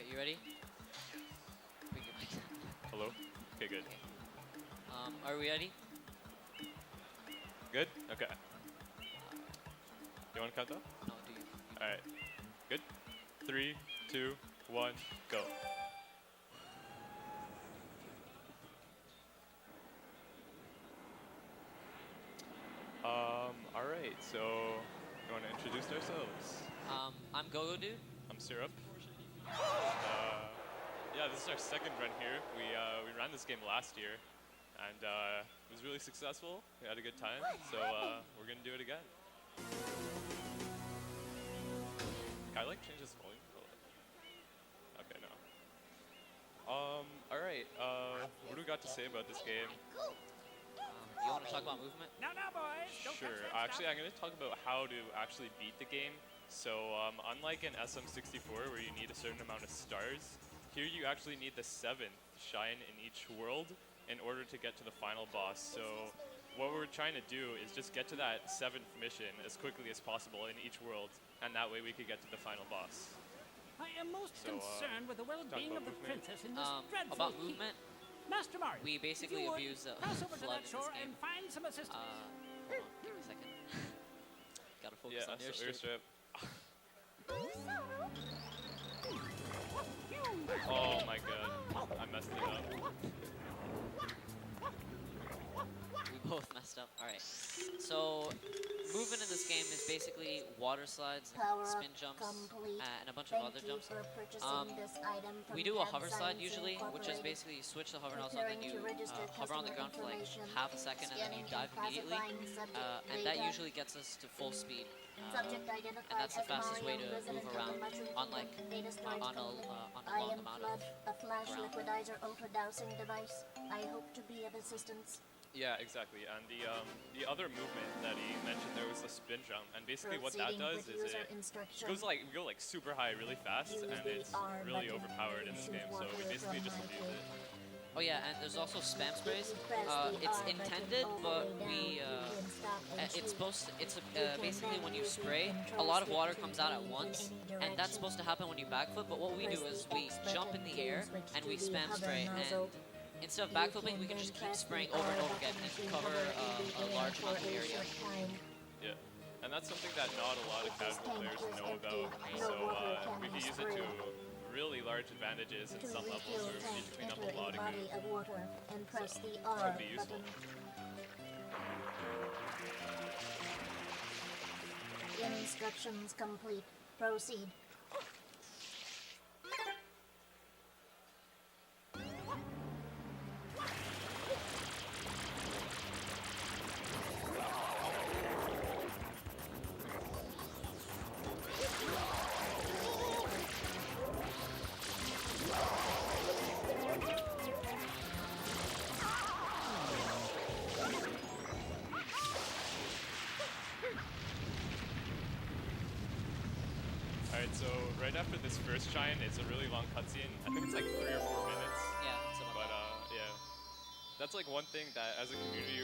Alright, you ready? Hello? Okay, good. Okay. Are we ready? Good? Okay. You want to count down? No, do you? Alright. Good? 3, 2, 1, go. Alright, so you want to introduce ourselves? I'm GohgoDude. I'm Syrup. Yeah, this is our second run here. We ran this game last year, and it was really successful. We had a good time, so we're gonna do it again. Can I like change this volume? Okay, no. Alright, what do we got to say about this game? You want to talk about movement? Now, boys. Don't Sure. touch that Actually, stuff. I'm going to talk about how to actually beat the game. So, unlike in SM64 where you need a certain amount of stars, here you actually need the 7th shine in each world in order to get to the final boss. So, what we're trying to do is just get to that 7th mission as quickly as possible in each world, and that way we could get to the final boss. I am most So, concerned with the well-being about of the movement? princess in this dreadful About heat. movement, Master Mario, we if basically you would, abuse cross over to flood that in shore this game. and find some assistance. Hold on, give me a second. Gotta focus Yeah, on so airstrip. airstrip. Oh my god, I messed it up. We both messed up. Alright. So, movement in this game is basically water slides, spin jumps, and a bunch of other jumps. We do a hover slide usually, which is basically you switch the hover nozzle and then you hover on the ground for like half a second and then you dive immediately. And that usually gets us to full speed. And that's the fastest way to move around on like on a long amount of flash ground. liquidizer ultra dowsing device. I hope to be of assistance. Yeah, exactly. And the other movement that he mentioned there was the spin jump, and basically what that does is it goes like we go like super high really fast, and it's really overpowered in this game. So we basically just abuse it. Oh yeah, and there's also spam sprays. It's intended, but basically when you spray, a lot of water comes out at once, and that's supposed to happen when you backflip. But what we do is we jump in the air and we spam spray, and instead of backflipping, we can just keep spraying over and over again and cover a large amount of area. Yeah, and that's something that not a lot of casual players know about. So we can use it to really large advantages in some levels where we need to clean up a lot of goo. So it could be useful. Instructions complete. Proceed. Alright, so right after this first shine, it's a really long cutscene. I think it's like 3 or 4 minutes. Yeah, so But yeah, that's like one thing that as a community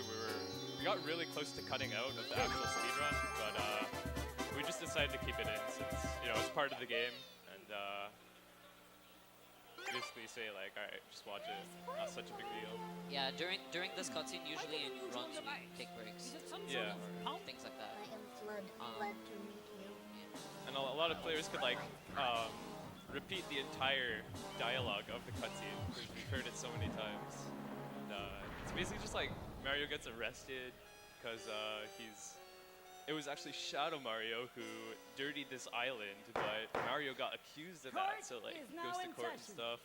we got really close to cutting out of the actual speedrun, but we just decided to keep it in since it's part of the game, and basically say like, alright, just watch it. Not such a big deal. yeah. During this cutscene, usually in runs we take breaks. Is it some Yeah. sort of Or pump? things like that. I am glad to meet you. And a lot of players could like repeat the entire dialogue of the cutscene because we've heard it so many times. And it's basically just like Mario gets arrested because it was actually Shadow Mario who dirtied this island, but Mario got accused of that, so like Court is goes now to in court and session. stuff.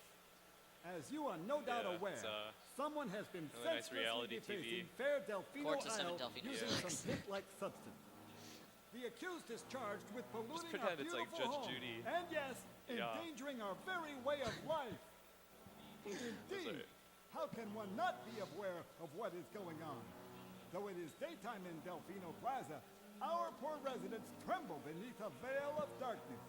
As you are no doubt Yeah, aware, it's, someone has been really nice senselessly reality defacing TV. fair Delfino Court system in Isle Delfino. using Yeah. some hit-like substance. The accused is charged with polluting our pretend it's like beautiful Judge home, Judy. and yes, Yeah. endangering our very way of life. That's Indeed, right. how can one not be aware of what is going on? Though it is daytime in Delfino Plaza, our poor residents tremble beneath a veil of darkness.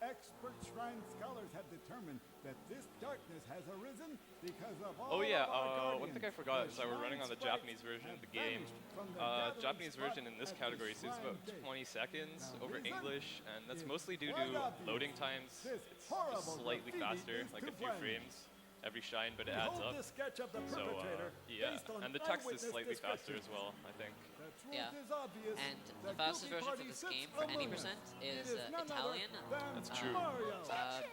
Expert shrine scholars have determined that this darkness has arisen because of all Oh yeah, of our one thing I guardians. forgot The is that we're running on the shrine Japanese sprites version of have the game. vanished from the gathering Japanese spot version in this at the category saves shrine about gate. 20 seconds Now, over reason? English, and that's It's mostly due quite to obvious. loading times. This It's horrible slightly graffiti faster, is like to a few blame. frames every shine, but it adds Behold up. this sketch of the So perpetrator yeah, based on and the text is eyewitness slightly faster descriptions. as well, I think. The truth Yeah. is obvious. And The the fastest guilty version for party this sits game for any among us. percent It is none other Italian. than That's true. Mario.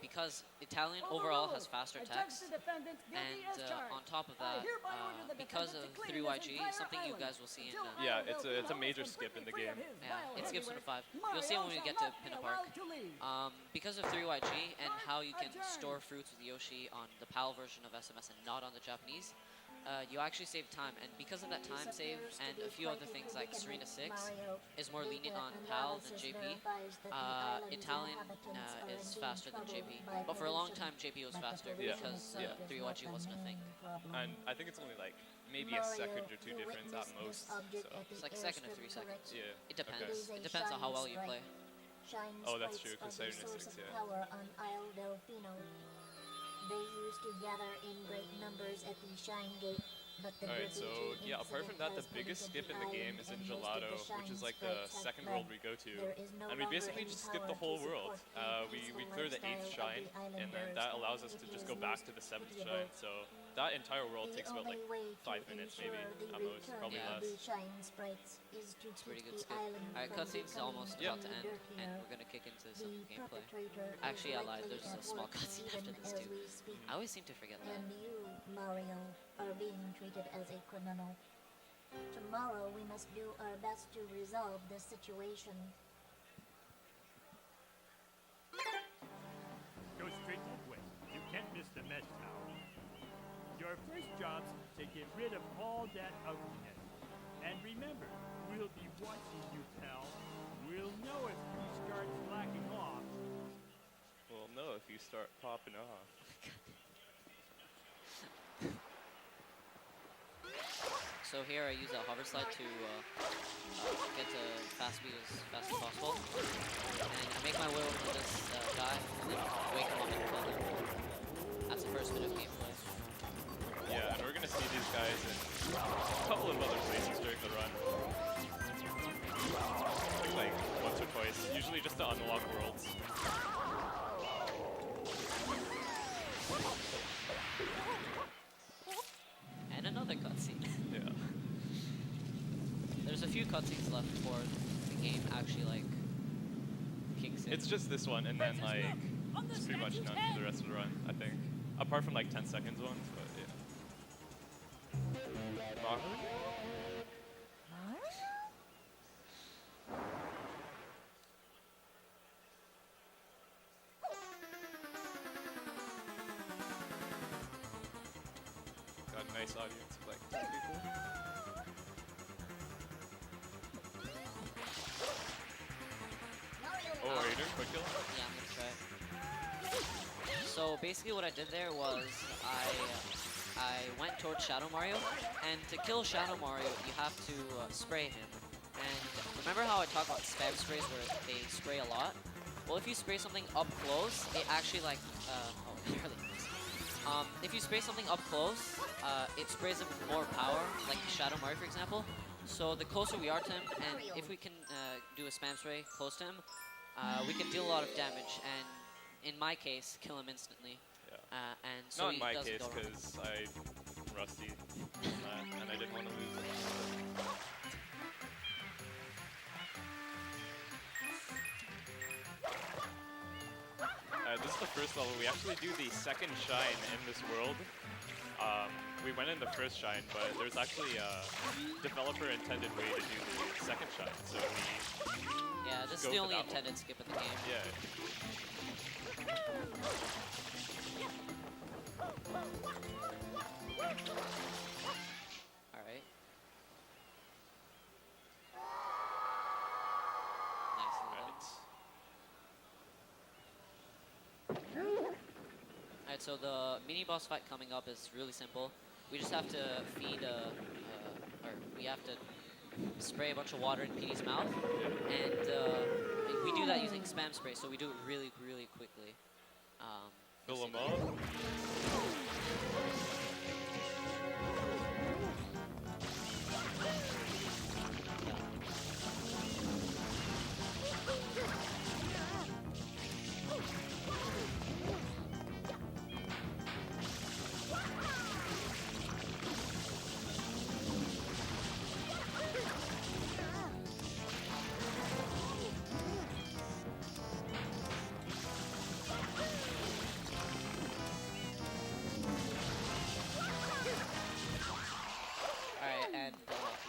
Because Italian overall has faster text, The defendant guilty and as charged. on top of I that, hereby order the because defendant of to clean this 3YG, entire something you island guys will see in until Yeah, Mario it's a Delfino major is skip in the completely free game. of his yeah, vile it skips from the 5. handiwork. You'll see it when we Mario get shall to not be Pinna Park. allowed to leave. Because of 3YG and how you can Adjourned. store fruits with Yoshi on the PAL version of SMS and not on the Japanese, you actually save time. And because of that time This save appears to and be a few quite other a things like predicament, Serena 6 Mario. is more lenient Data on PAL than analysis JP, verifies that the island's Italian inhabitants are is indeed faster than troubled JP. by But for a long pollution, time, JP was but the faster Yeah. pollution because itself is 3YG not wasn't a the thing. main problem. And I think it's only like maybe a second or two Mario, you difference at witnessed most. this object So. at the It's like second or airstrip, 3 seconds. correct? Yeah. It depends. Okay. It is a It depends on how well you shiny play. Shine Oh, that's sprites true, 'cause are the Siren is source 6, of yeah. power on Isle Delfino. They used to gather in great numbers at the Shine Gate, but the Alright, so graffiti yeah, apart from that, the incident biggest has skip in the polluted game is in island, and most of Gelato, the which is Shine like the sprites have second fled. world we go to. There is no And we longer basically any just skip the power whole to world. support the We peaceful clear the 8th lifestyle of shine, the and then islanders. that allows us to It just is go back most to the 7th pitiable. shine. So that entire world The takes about like only way to 5 minutes maybe, ensure the at most, return probably Yeah. of less. the Shine sprites is to Pretty keep good the skip. island Alright, from cutscene's becoming almost Yep. about to end, dirtier. and we're gonna kick into The some gameplay. perpetrator Actually, I is lied. likely There's a at small work cutscene after even this as too. we speak. I always seem to forget that. And you, Mario, are being treated as a criminal. Tomorrow we must do our best to resolve this situation. Go straight that way. You can't miss the mesh tower. Your first job's to get rid of all that ugliness. And remember, we'll be watching you, pal. We'll know if you start slacking off. Well, no, if you start popping off. So here I use a hover slide to get to fast speed as fast as possible. And I make my way over to this guy and then wake him up and kill him. That's the first bit of gameplay. Yeah, and we're gonna see these guys in a couple of other places during the run. I think like once or twice, usually just to unlock worlds. And another cutscene. Yeah. There's a few cutscenes left before the game actually like kicks in. It's just this one, and then Princess, like look, on the it's pretty much statue's none head. for the rest of the run, I think. Apart from like 10 seconds ones, but yeah. Got a nice audience of like 10 people. Oh, are you doing quick kill? Yeah, I'm gonna try. So basically what I did there was I went towards Shadow Mario, and to kill Shadow Mario you have to spray him. And remember how I talked about spam sprays where they spray a lot? Well, if you spray something up close, it actually like oh, barely. If you spray something up close, it sprays it with more power, like Shadow Mario for example. So the closer we are to him, and if we can do a spam spray close to him, we can deal a lot of damage, and in my case, kill him instantly. Yeah. And so Not in he my doesn't case, go around. because I'm rusty on that, and I didn't want to lose it. This is the first level. We actually do the second shine in this world. We went in the first shine, but there's actually a developer-intended way to do the second shine. So we, Yeah, this is go the for only that one. intended skip in the game. yeah. Alright. Nice little Right. Alright, so the mini boss fight coming up is really simple. We just have to feed or we have to spray a bunch of water in Petey's mouth, and we do that using spam spray, so we do it really, really quickly. Fill 'em up.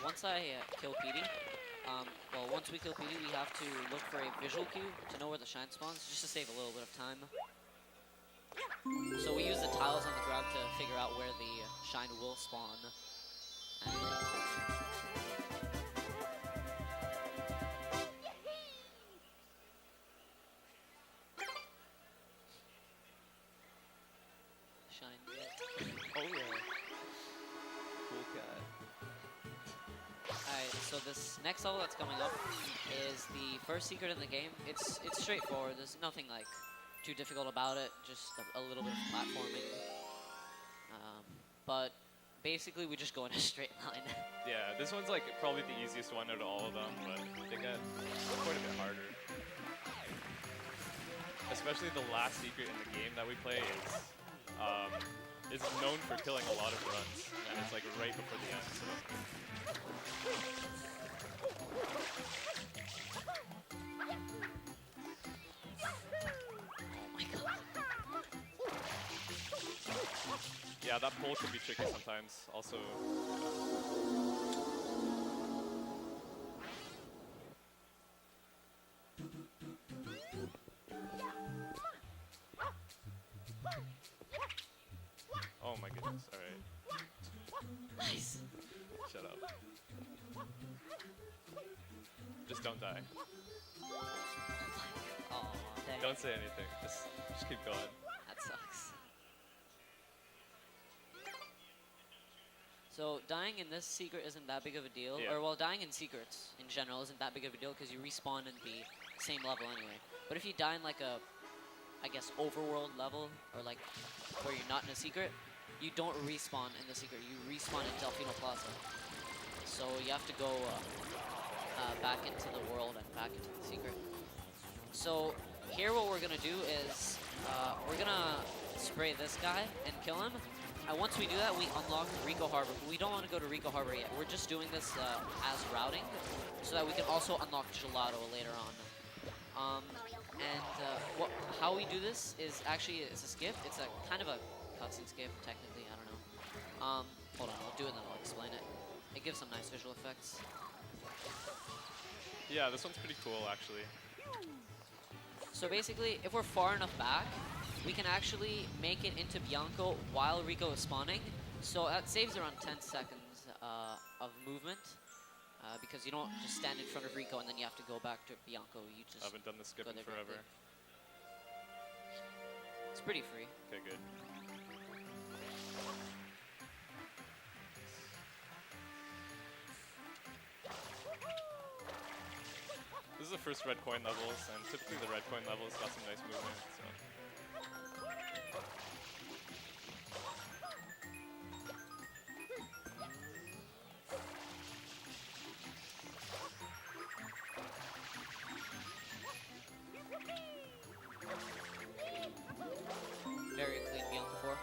Once I kill Petey, well, once we kill Petey, we have to look for a visual cue to know where the shine spawns, just to save a little bit of time. So we use the tiles on the ground to figure out where the shine will spawn. Shine yet. Oh yeah. Cool cat. Alright, so this next level that's coming up is the first secret in the game. It's straightforward. There's nothing like too difficult about it. Just a little bit of platforming. But basically, we just go in a straight line. Yeah, this one's like probably the easiest one out of all of them, but they get quite a bit harder. Especially the last secret in the game that we play is known for killing a lot of runs, and it's like right before the end. So. Oh my god. Yeah, that pole can be tricky sometimes. Also. Oh my goodness, alright. Nice. Shut up. Just don't die. Oh, dang. Don't say anything. Just keep going. That sucks. So dying in this secret isn't that big of a deal. Yeah. Or well, dying in secrets in general isn't that big of a deal because you respawn in the same level anyway. But if you die in like a, I guess, overworld level or like where you're not in a secret, you don't respawn in the secret. You respawn in Delfino Plaza. So you have to go back into the world and back into the secret. So here what we're gonna do is we're gonna spray this guy and kill him. And once we do that, we unlock Rico Harbor. But we don't want to go to Rico Harbor yet. We're just doing this as routing so that we can also unlock Gelato later on. How we do this is actually a skip. It's a kind of a cutscene skip, technically. I don't know. Hold on, I'll do it and then I'll explain it. It gives some nice visual effects. Yeah, this one's pretty cool actually. So basically, if we're far enough back, we can actually make it into Bianco while Rico is spawning. So that saves around 10 seconds of movement. Because you don't just stand in front of Rico and then you have to go back to Bianco. You just I haven't done the skip go in there forever. directly. It's pretty free. Okay, good. This is the first red coin levels, and typically the red coin levels got some nice movement, so. Very clean Bianco 4.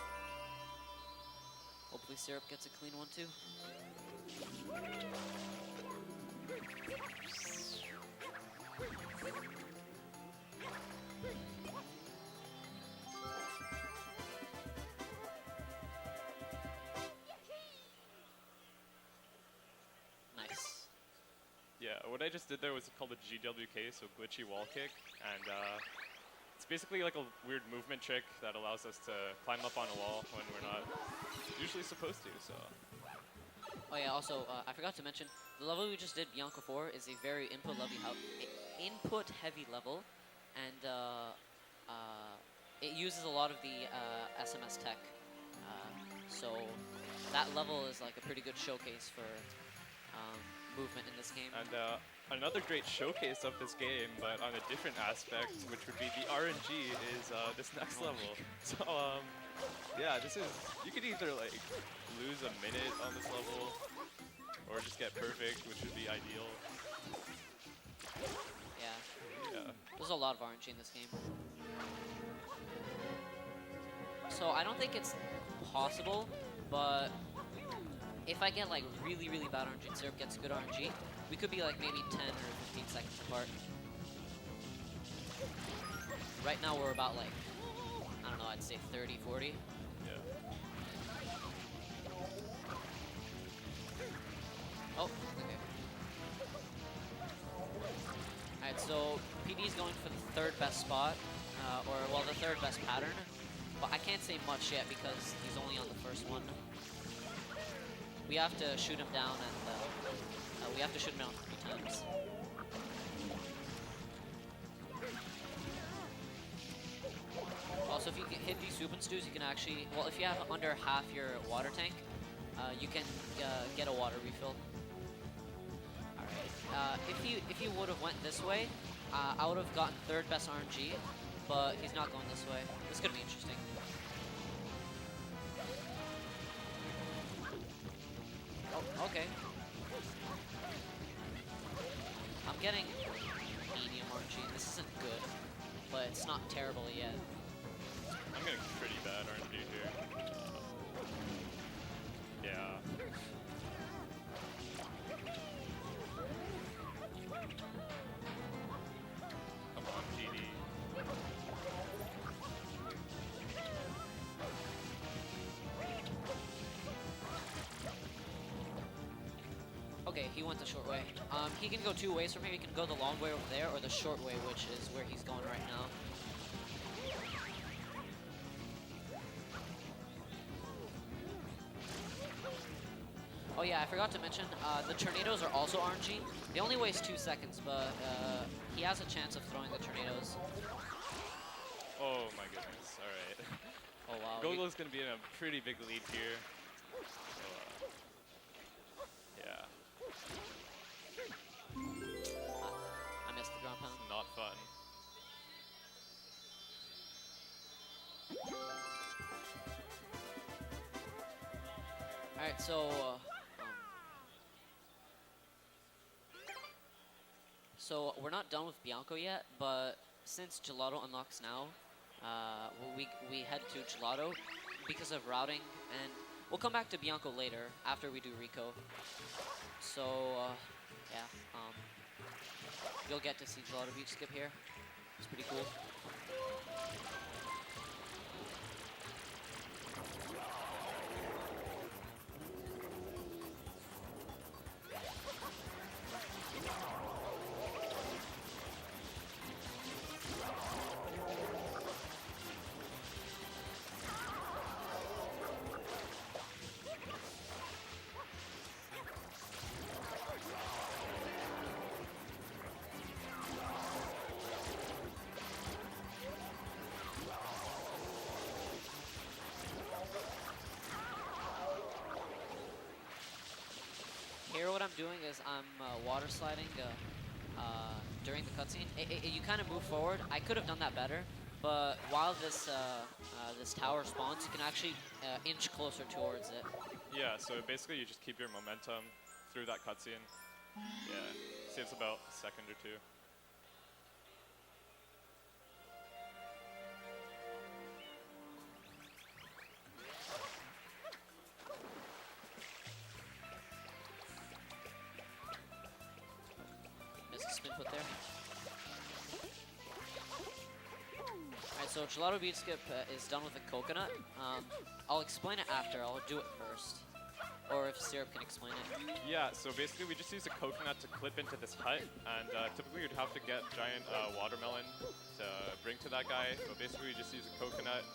Hopefully Syrup gets a clean one too. Nice. Yeah, what I just did there was called a GWK, so glitchy wall kick, and it's basically like a weird movement trick that allows us to climb up on a wall when we're not usually supposed to, so. Oh yeah, also, I forgot to mention, the level we just did, Bianco 4, is a very input-heavy level, and it uses a lot of the SMS tech. So that level is like a pretty good showcase for movement in this game. And another great showcase of this game, but on a different aspect, which would be the RNG, is this next level. So, yeah, this is, you could either like lose a minute on this level, or just get perfect, which would be ideal. Yeah. Yeah. There's a lot of RNG in this game. So I don't think it's possible, but if I get like really, really bad RNG and Syrup gets good RNG, we could be like maybe 10 or 15 seconds apart. Right now we're about like, I don't know, I'd say 30, 40. Yeah. Oh, okay. Alright, so PD's going for the third best spot, or well, the third best pattern. But I can't say much yet because he's only on the first one. We have to shoot him down, and we have to shoot him down 3 times. Also, if you can hit these soup and stews, you can actually, well, if you have under half your water tank, you can get a water refill. Alright, if you would have went this way, I would have gotten third best RNG, but he's not going this way. This could be interesting. Oh, okay. I'm getting medium RNG. This isn't good, but it's not terrible yet. I'm getting pretty bad RNG here. Yeah. Come on, GD. Okay, he went the short way. He can go 2 ways from here. He can go the long way over there, or the short way, which is where he's going right now. Oh yeah, I forgot to mention, the tornadoes are also RNG. They only waste 2 seconds, but he has a chance of throwing the tornadoes. Oh my goodness, alright. Oh wow. GohgoDude's gonna be in a pretty big lead here. So, yeah, I missed the ground pound. not fun. Alright, so so we're not done with Bianco yet, but since Gelato unlocks now, we head to Gelato because of routing, and we'll come back to Bianco later after we do Rico. So yeah, you'll get to see Gelato Beach skip here. It's pretty cool. Here what I'm doing is I'm water sliding during the cutscene. You kind of move forward. I could have done that better, but while this this tower spawns, you can actually inch closer towards it. Yeah, so basically you just keep your momentum through that cutscene. Yeah, saves about a second or 2. Missed a spin put there. Alright, so Gelato Beach Skip is done with a coconut. I'll explain it after. I'll do it first. Or if Syrup can explain it. Yeah, so basically we just use a coconut to clip into this hut, and typically you'd have to get giant watermelon to bring to that guy, but basically we just use a coconut,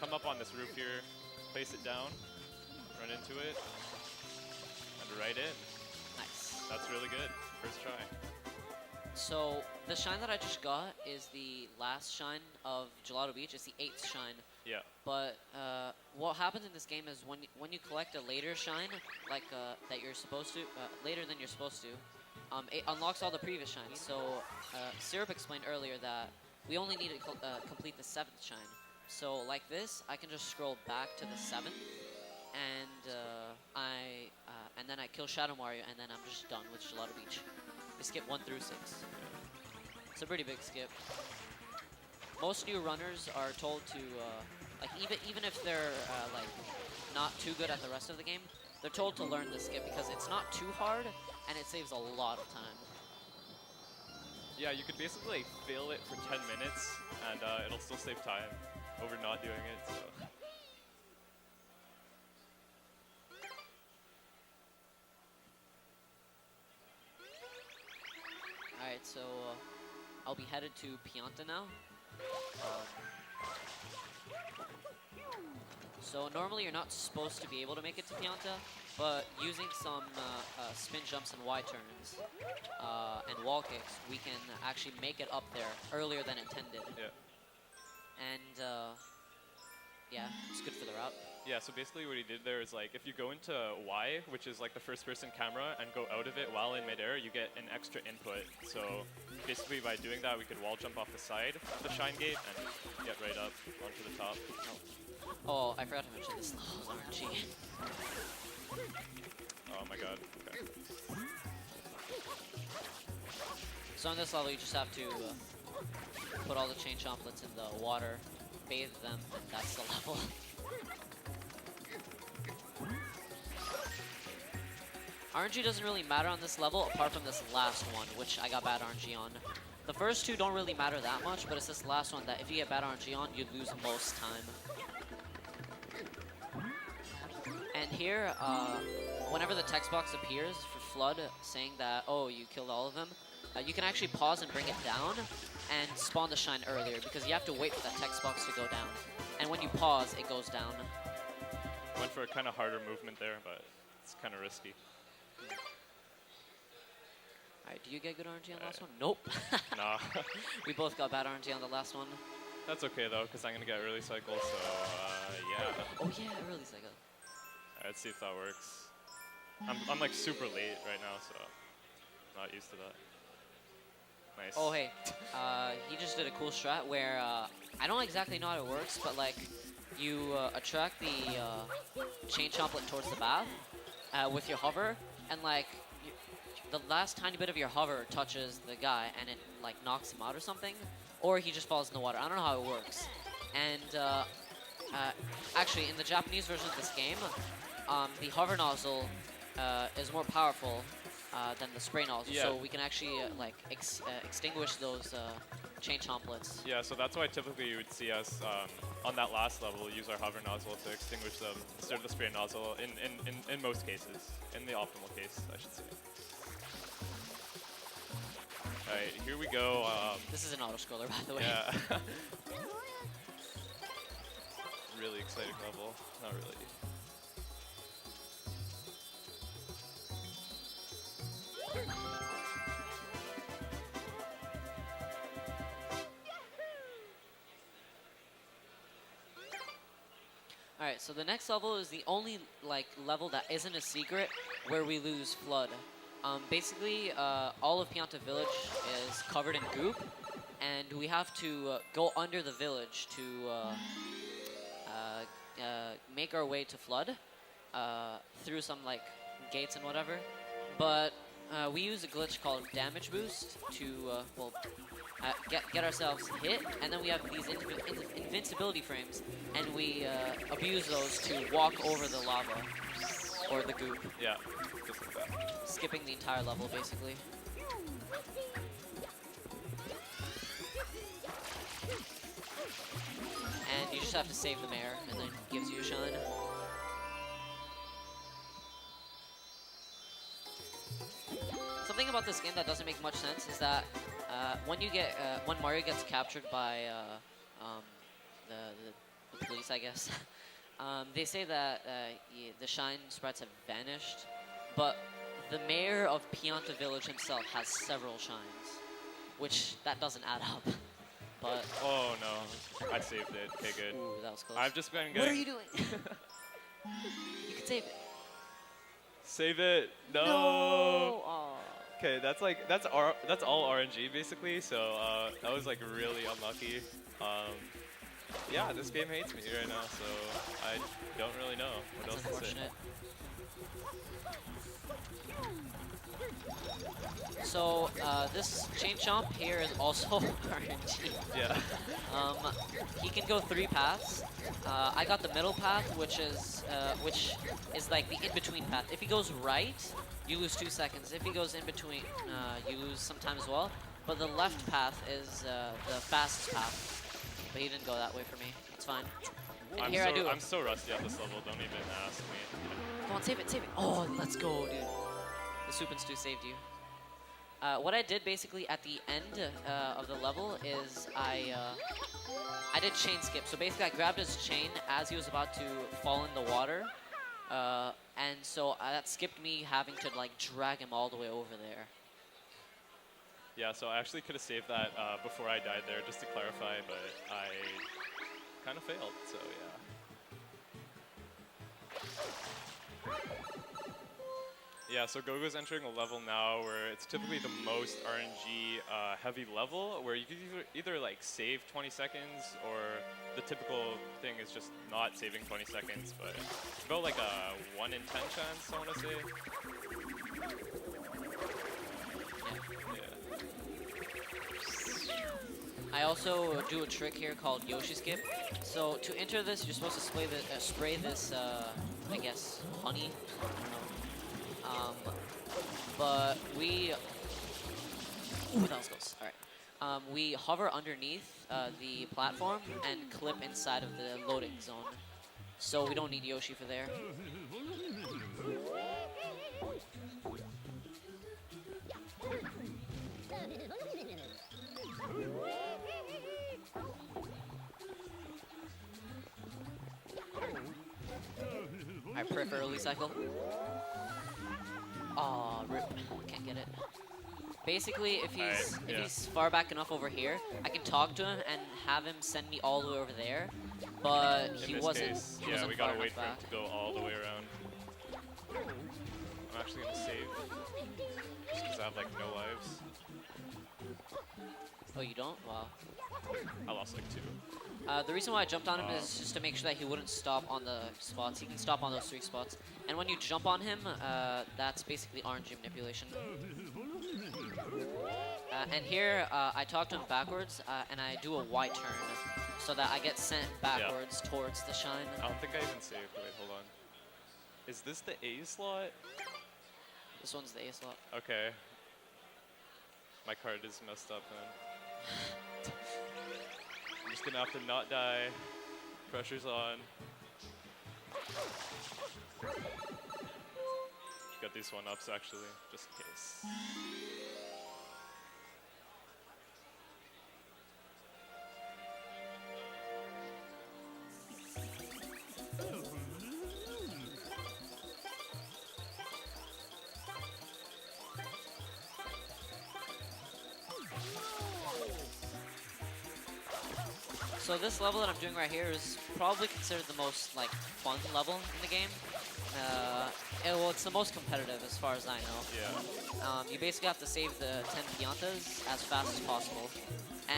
come up on this roof here, place it down, run into it, and right in. Nice. That's really good. First try. So the shine that I just got is the last shine of Gelato Beach. It's the 8th shine. Yeah. But what happens in this game is when you collect a later shine, like that you're supposed to, later than you're supposed to, it unlocks all the previous shines. So Syrup explained earlier that we only need to complete the 7th shine. So like this, I can just scroll back to the 7th, and then I kill Shadow Mario, and then I'm just done with Gelato Beach. We skip 1 through 6. It's a pretty big skip. Most new runners are told to, like even if they're like not too good at the rest of the game, they're told to learn the skip because it's not too hard and it saves a lot of time. Yeah, you could basically like, fail it for 10 minutes and it'll still save time over not doing it. So. Alright, so I'll be headed to Pianta now. So normally you're not supposed to be able to make it to Pianta, but using some spin jumps and Y-turns and wall kicks, we can actually make it up there earlier than intended. Yeah. And yeah, it's good for the route. Yeah, so basically what he did there is like, if you go into Y, which is like the first person camera, and go out of it while in midair, you get an extra input. So basically by doing that, we could wall jump off the side of the shine gate and get right up onto the top. Oh, I forgot to mention this level is RNG. Oh my god, okay. So on this level, you just have to put all the chain chomplets in the water, bathe them, and that's the level. RNG doesn't really matter on this level, apart from this last one, which I got bad RNG on. The first two don't really matter that much, but it's this last one that if you get bad RNG on, you lose most time. And here, whenever the text box appears for Flood saying that, oh, you killed all of them, you can actually pause and bring it down and spawn the shine earlier, because you have to wait for that text box to go down. And when you pause, it goes down. Went for a kind of harder movement there, but it's kind of risky. Alright, do you get good RNG on the last one? Nope. Nah. We both got bad RNG on the last one. That's okay though, because I'm going to get early cycle, so yeah. Oh yeah, early cycle. Alright, let's see if that works. I'm like super late right now, so not used to that. Nice. Oh hey, he just did a cool strat where I don't exactly know how it works, but like you attract the chain chomplet towards the bath with your hover, and like the last tiny bit of your hover touches the guy and it like knocks him out or something, or he just falls in the water. I don't know how it works. And actually, in the Japanese version of this game, the hover nozzle is more powerful than the spray nozzle, Yeah. so we can actually like extinguish those chain chomplets. Yeah, so that's why typically you would see us on that last level use our hover nozzle to extinguish them instead of the spray nozzle in most cases, in the optimal case, I should say. Alright, here we go. This is an auto-scroller, by the way. Yeah. Really exciting level. Not really. Alright, so the next level is the only like level that isn't a secret where we lose Flood. Basically, all of Pianta Village is covered in goop, and we have to go under the village to make our way to Flood through some like gates and whatever. But we use a glitch called Damage Boost to get ourselves hit, and then we have these invincibility frames, and we abuse those to walk over the lava or the goop. Yeah, just like that. Skipping the entire level, basically. And you just have to save the mayor, and then it gives you a shine. Something about this game that doesn't make much sense is that when Mario gets captured by the police, I guess, they say that the shine sprites have vanished, but the mayor of Pianta Village himself has several shines. which that doesn't add up. But Oh no, I saved it. Okay, good. ooh, that was close. I've just been getting. What are you doing? You can save it. Save it. No. Aw. Okay, that's all RNG basically. So that was like really unlucky. Yeah, this game hates me right now, so I don't really know what That's else to say. unfortunate. So this chain chomp here is also RNG. Yeah. He can go 3 paths. I got the middle path, which is like the in-between path. If he goes right, you lose 2 seconds. If he goes in between, you lose some time as well. But the left path is the fastest path. But he didn't go that way for me. It's fine. And here I do it. I'm so rusty at this level. Don't even ask me. Come on, save it, save it. Oh, let's go, dude. The soup and stew saved you. What I did basically at the end of the level is I did chain skip. So basically I grabbed his chain as he was about to fall in the water. And so that skipped me having to like drag him all the way over there. Yeah, so I actually could have saved that before I died there, just to clarify, but I kind of failed, so yeah. Yeah, so Gogo's entering a level now where it's typically the most RNG heavy level, where you can either like save 20 seconds, or the typical thing is just not saving 20 seconds, but it's about like a 1 in 10 chance, I want to say. Yeah. I also do a trick here called Yoshi skip. So to enter this, you're supposed to spray this, I guess, honey. I don't know. But we, ooh, that was close. All right. We hover underneath the platform and clip inside of the loading zone. So we don't need Yoshi for there. I prefer early cycle. Aw, rip. Can't get it. Basically, if he's far back enough over here, I can talk to him and have him send me all the way over there. But he wasn't. Case, He yeah, wasn't we far gotta wait enough for him back. to go all the way around. I'm actually gonna save, just because I have like no lives. Oh, you don't? Wow. I lost like 2. The reason why I jumped on him is just to make sure that he wouldn't stop on the spots. He can stop on those 3 spots. And when you jump on him, that's basically RNG manipulation. And here, I talk to him backwards, and I do a Y turn, so that I get sent backwards towards the shine. I don't think I even saved. Wait, hold on. Is this the A slot? This one's the A slot. Okay. My card is messed up, man. I'm just gonna have to not die. Pressure's on. Got these 1-ups actually, just in case. So this level that I'm doing right here is probably considered the most like fun level in the game. Well, it's the most competitive as far as I know. Yeah. You basically have to save the 10 piantas as fast as possible.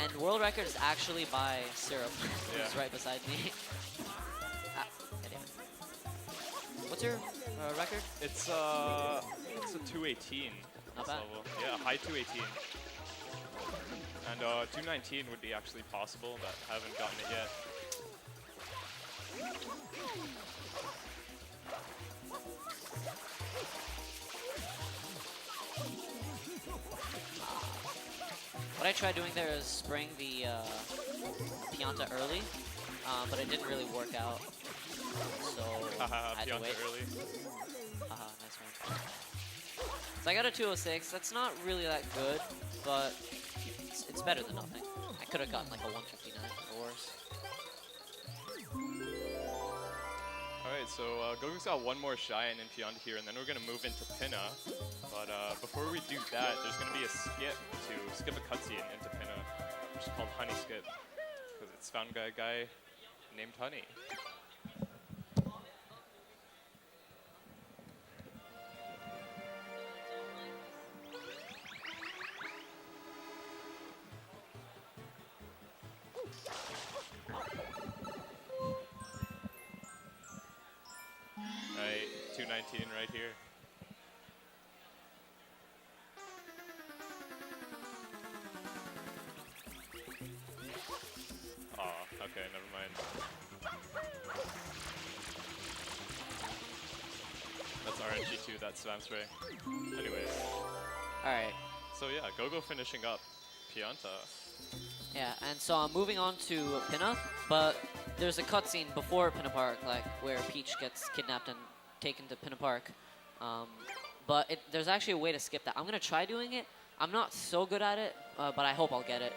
And world record is actually by Syrup, who's right beside me. Damn it. What's your record? It's a 218. Not this bad. level. Yeah, high 218. And 219 would be actually possible, but I haven't gotten it yet. What I tried doing there is spraying the pianta early, but it didn't really work out. So I had to Pianta wait. early. Haha, nice one. So I got a 206. That's not really that good, but it's better than nothing. I could have gotten like a 159 or worse. Alright, so Gogo's got one more Cheyenne and Pianta here, and then we're going to move into Pinna. But before we do that, there's going to be a skip to skip a cutscene into Pinna, which is called Honey Skip, because it's found by a guy named Honey. Right, 219 right here. Oh, okay, never mind. That's RNG2, that's Spam Spray. Anyways, Alright. so yeah, Gogo finishing up. Pianta. Yeah, and so I'm moving on to Pinna, but there's a cutscene before Pinna Park, like where Peach gets kidnapped and taken to Pinna Park. But there's actually a way to skip that. I'm gonna try doing it. I'm not so good at it, but I hope I'll get it.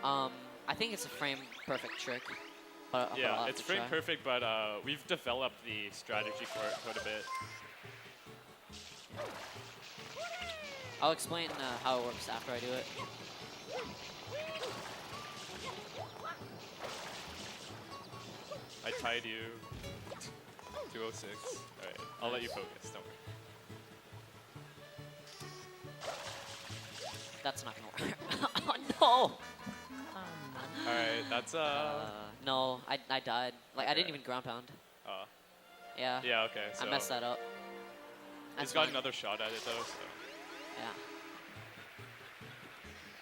I think it's a frame perfect trick. But I'll Yeah, have it's to frame try. perfect, but we've developed the strategy for it quite a bit. I'll explain how it works after I do it. I tied you. 206. Alright, I'll let you focus, don't worry. That's not gonna work. Oh Alright, that's no, I died. Like I didn't even ground pound. Yeah. yeah, okay, so I messed that up. he's That's got fine. another shot at it though, so Yeah.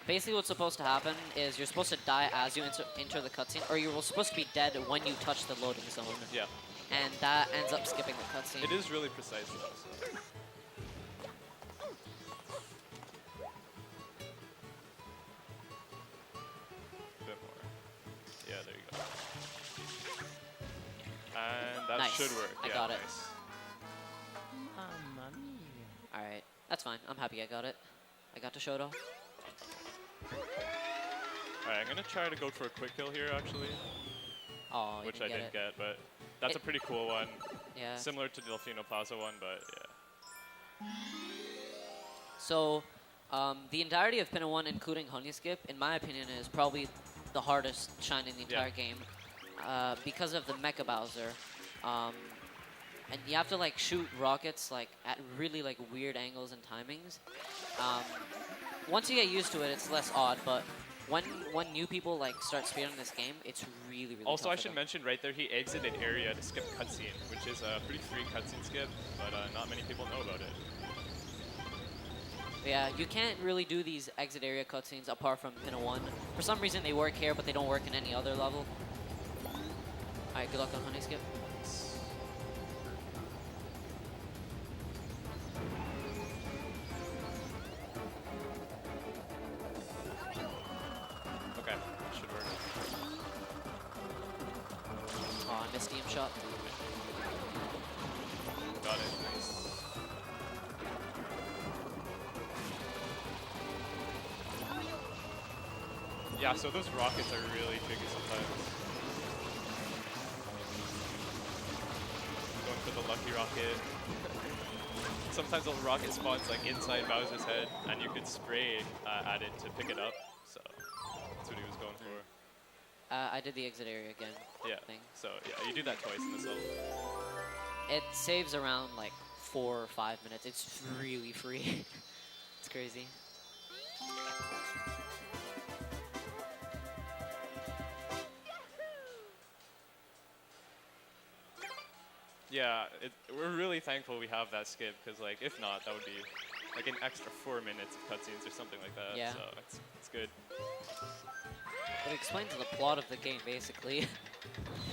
Basically what's supposed to happen is you're supposed to die as you enter the cutscene, or you're supposed to be dead when you touch the loading zone. yeah. And that ends up skipping the cutscene. It is really precise though, so. Bit more. Yeah, there you go. And that Nice. should work. I yeah, got it. nice. Alright, that's fine. I'm happy I got it. I got to Shoto. Alright, I'm gonna try to go for a quick kill here actually, Oh, you which I didn't didn't get it. get, but that's a pretty cool one. Yeah. Similar to the Delfino Plaza one, but yeah. So, the entirety of Pinna 1, including Honey Skip, in my opinion, is probably the hardest shine in the entire game. Because of the Mecha Bowser. And you have to like shoot rockets like at really like weird angles and timings. Once you get used to it, it's less odd, but when new people like start speedrunning this game, it's really Also, tough I for should them. mention right there, he exited area to skip cutscene, which is a pretty free cutscene skip, but not many people know about it. But yeah, you can't really do these exit area cutscenes apart from Pinna 1. For some reason, they work here, but they don't work in any other level. Alright, good luck on Honey Skip. Okay, should work. Oh, I missed DM shot. Got it, nice. Yeah, so those rockets are really tricky sometimes. Going for the lucky rocket. Sometimes the rocket spawns like inside Bowser's head, and you could spray at it to pick it up. So that's what he was going for. I did the exit area again. Yeah. Thing. So yeah, you do that twice in this level. It saves around like 4 or 5 minutes. It's really free. It's crazy. Yeah, we're really thankful we have that skip, because like if not, that would be like an extra 4 minutes of cutscenes or something like that. Yeah. So it's good. It explains the plot of the game, basically.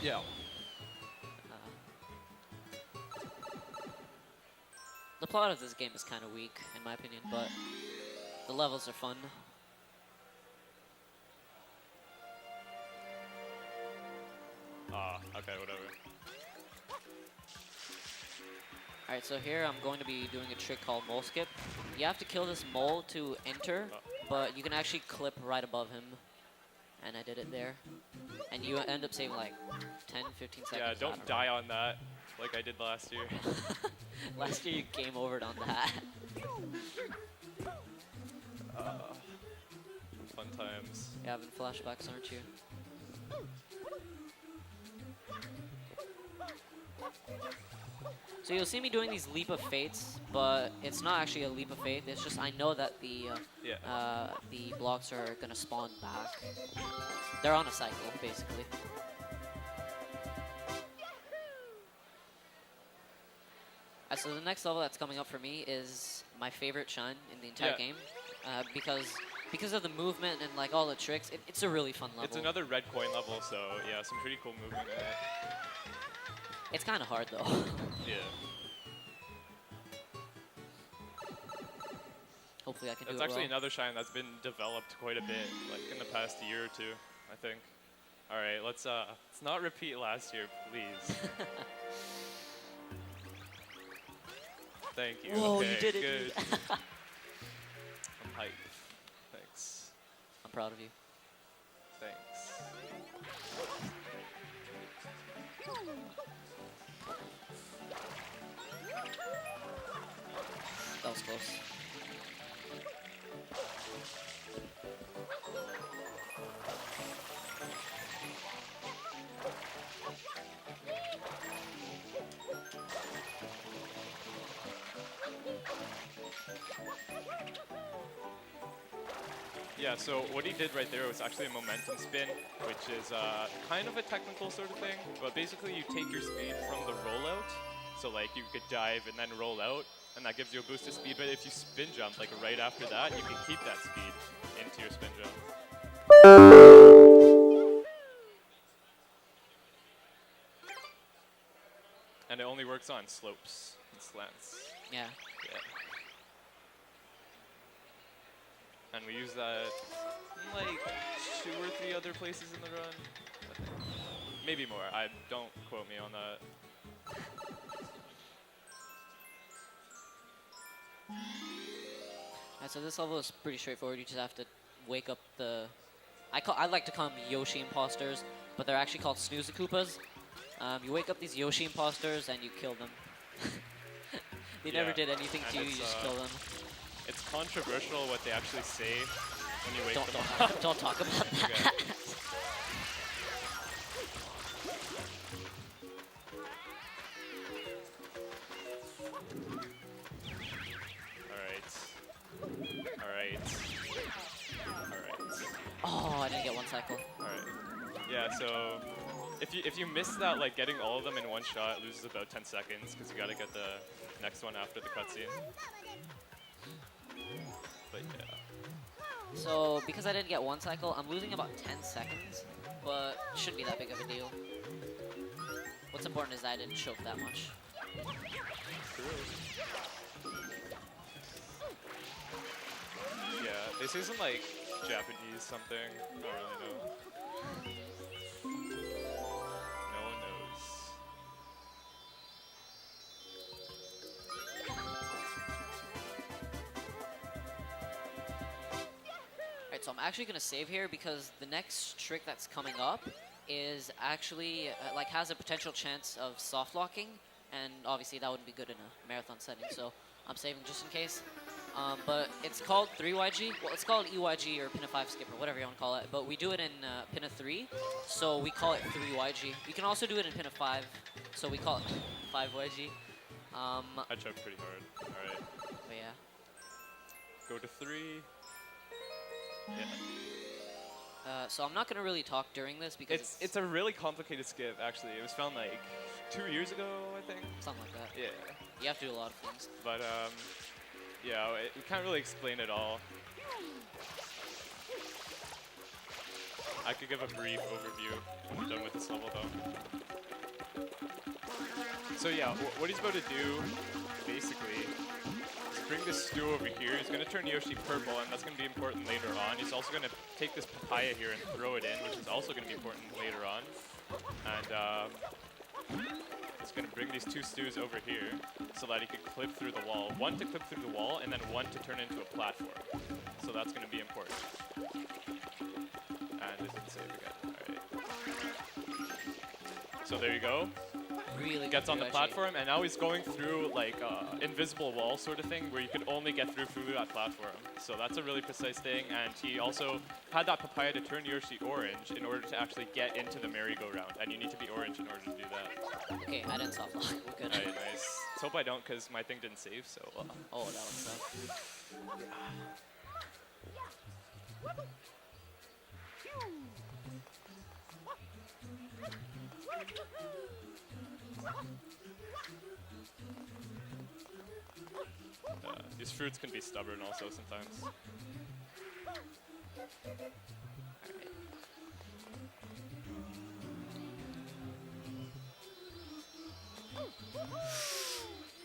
Yeah. The plot of this game is kind of weak, in my opinion, but the levels are fun. Okay, whatever. Alright, so here I'm going to be doing a trick called mole skip. You have to kill this mole to enter, but you can actually clip right above him. And I did it there. And you end up saving like 10, 15 seconds. Yeah, don't die on that like I did last year. Last year you game overed on that. fun times. Yeah, having flashbacks, aren't you? So you'll see me doing these leap of fates, but it's not actually a leap of faith. It's just I know that the blocks are gonna spawn back. They're on a cycle, basically. So the next level that's coming up for me is my favorite shine in the entire game, because of the movement and like all the tricks. It's a really fun level. It's another red coin level, so yeah, some pretty cool movement in it. It's kind of hard though. Yeah. Hopefully I can do it It's actually well. another shine that's been developed quite a bit, like in the past year or two, I think. All right, let's not repeat last year, please. Thank you. Whoa, okay, you did it, good. dude. I'm hyped. Thanks. I'm proud of you. Thanks. That was close. Yeah, so what he did right there was actually a momentum spin, which is kind of a technical sort of thing, but basically you take your speed from the rollout, so like you could dive and then roll out, and that gives you a boost of speed, but if you spin jump like right after that, you can keep that speed into your spin jump. And it only works on slopes and slants. Yeah. Yeah. And we use that in like 2 or 3 other places in the run. I think. Maybe more. Don't quote me on that. Alright, so this level is pretty straightforward. You just have to wake up the... I like to call them Yoshi imposters, but they're actually called Snooze-Koopas. You wake up these Yoshi imposters and you kill them. They never Yeah, did anything to you, you just kill them. It's controversial what they actually say when you wake Don't them talk, up. don't talk about that. Okay. Alright. Oh, I didn't get one cycle. Alright. Yeah, so if you miss that, like getting all of them in one shot, it loses about 10 seconds because you gotta get the next one after the cutscene. But yeah. So, because I didn't get one cycle, I'm losing about 10 seconds, but it shouldn't be that big of a deal. What's important is that I didn't choke that much. Yeah, they say some like Japanese something. I don't really know. No one knows. Alright, so I'm actually going to save here because the next trick that's coming up is actually, like, has a potential chance of soft locking, and obviously that wouldn't be good in a marathon setting, so I'm saving just in case. But it's called 3YG. Well, it's called EYG or pin a 5 skip or whatever you want to call it, but we do it in pin a 3, so we call it 3YG. You can also do it in pin a 5, so we call it 5YG. I choked pretty hard. Alright. But yeah. Go to 3. Yeah. So I'm not going to really talk during this because It's a really complicated skip, actually. It was found like 2 years ago, I think. something like that. Yeah. You have to do a lot of things. But, yeah, we can't really explain it all. I could give a brief overview when we're done with this level, though. So yeah, what he's about to do, basically, is bring this stew over here. He's going to turn Yoshi purple, and that's going to be important later on. He's also going to take this papaya here and throw it in, which is also going to be important later on. And he's going to bring these 2 stews over here so that he could clip through the wall. One to clip through the wall, and then one to turn into a platform. So that's going to be important. And it didn't save again. Alright. So there you go. really gets good on the 3YG. platform, and now he's going through like invisible wall sort of thing where you could only get through that platform. So that's a really precise thing, and he also had that papaya to turn Yoshi orange in order to actually get into the merry-go-round, and you need to be orange in order to do that. Okay, I didn't soft lock. We're good. Alright, nice. Let's hope I don't, because my thing didn't save, so... Oh, that was tough. These fruits can be stubborn also sometimes.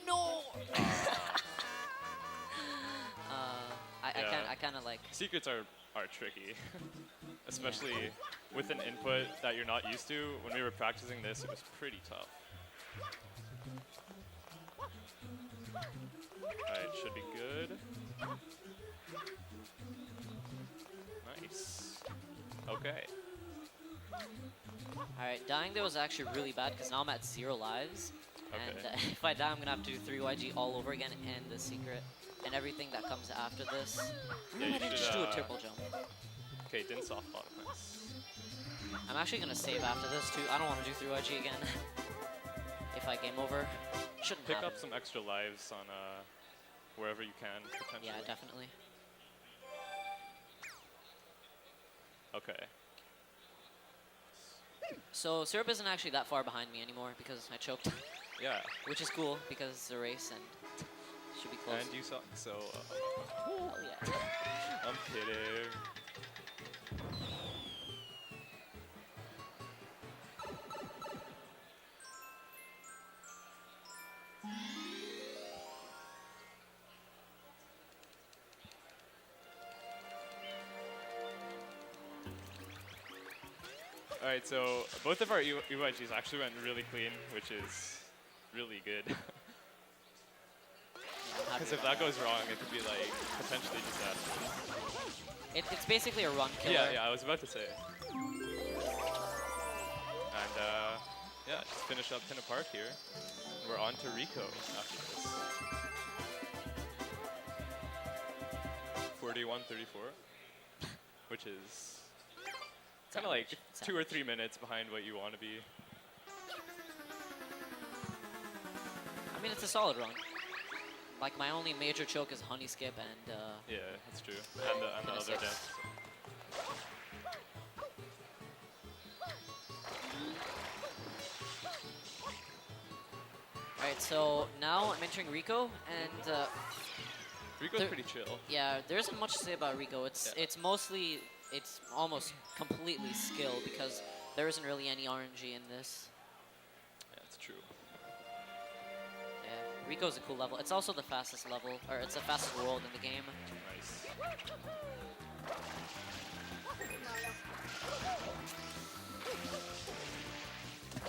No! I kind of like... Secrets are tricky, especially with an input that you're not used to. When we were practicing this, it was pretty tough. Alright, should be good. Nice. Okay. Alright, dying there was actually really bad because now I'm at 0 lives. And Okay. if I die, I'm gonna have to do 3YG all over again and the secret and everything that comes after this. Yeah, I you didn't should, just do a triple jump. Okay, didn't soft bottom. Nice. I'm actually gonna save after this too. I don't want to do 3YG again. If I game over, shouldn't Pick happen. up some extra lives on wherever you can, potentially. Yeah, definitely. Okay. So Syrup isn't actually that far behind me anymore because I choked, Yeah. which is cool because it's a race and should be close. And you suck, so Hell yeah. I'm kidding. Alright, so both of our UIGs actually went really clean, which is really good. Yeah, I'm happy Because if about that goes wrong, it could be like potentially disaster. It's basically a run killer. Yeah, I was about to say. And yeah, just finish up Pinna Park here. We're on to Rico after this. 41-34, which is kind of like It's 2 or 3 minutes behind what you want to be. I mean, it's a solid run. Like, my only major choke is Honey Skip and, Yeah, that's true. And the Pinna other six. deaths. Alright, so now I'm entering Rico, and, Rico's There- pretty chill. yeah, there isn't much to say about Rico. It's Yeah. it's almost completely skill because there isn't really any RNG in this. Yeah, it's true. Yeah, Rico's a cool level. It's also the fastest level, or it's the fastest world in the game. Nice.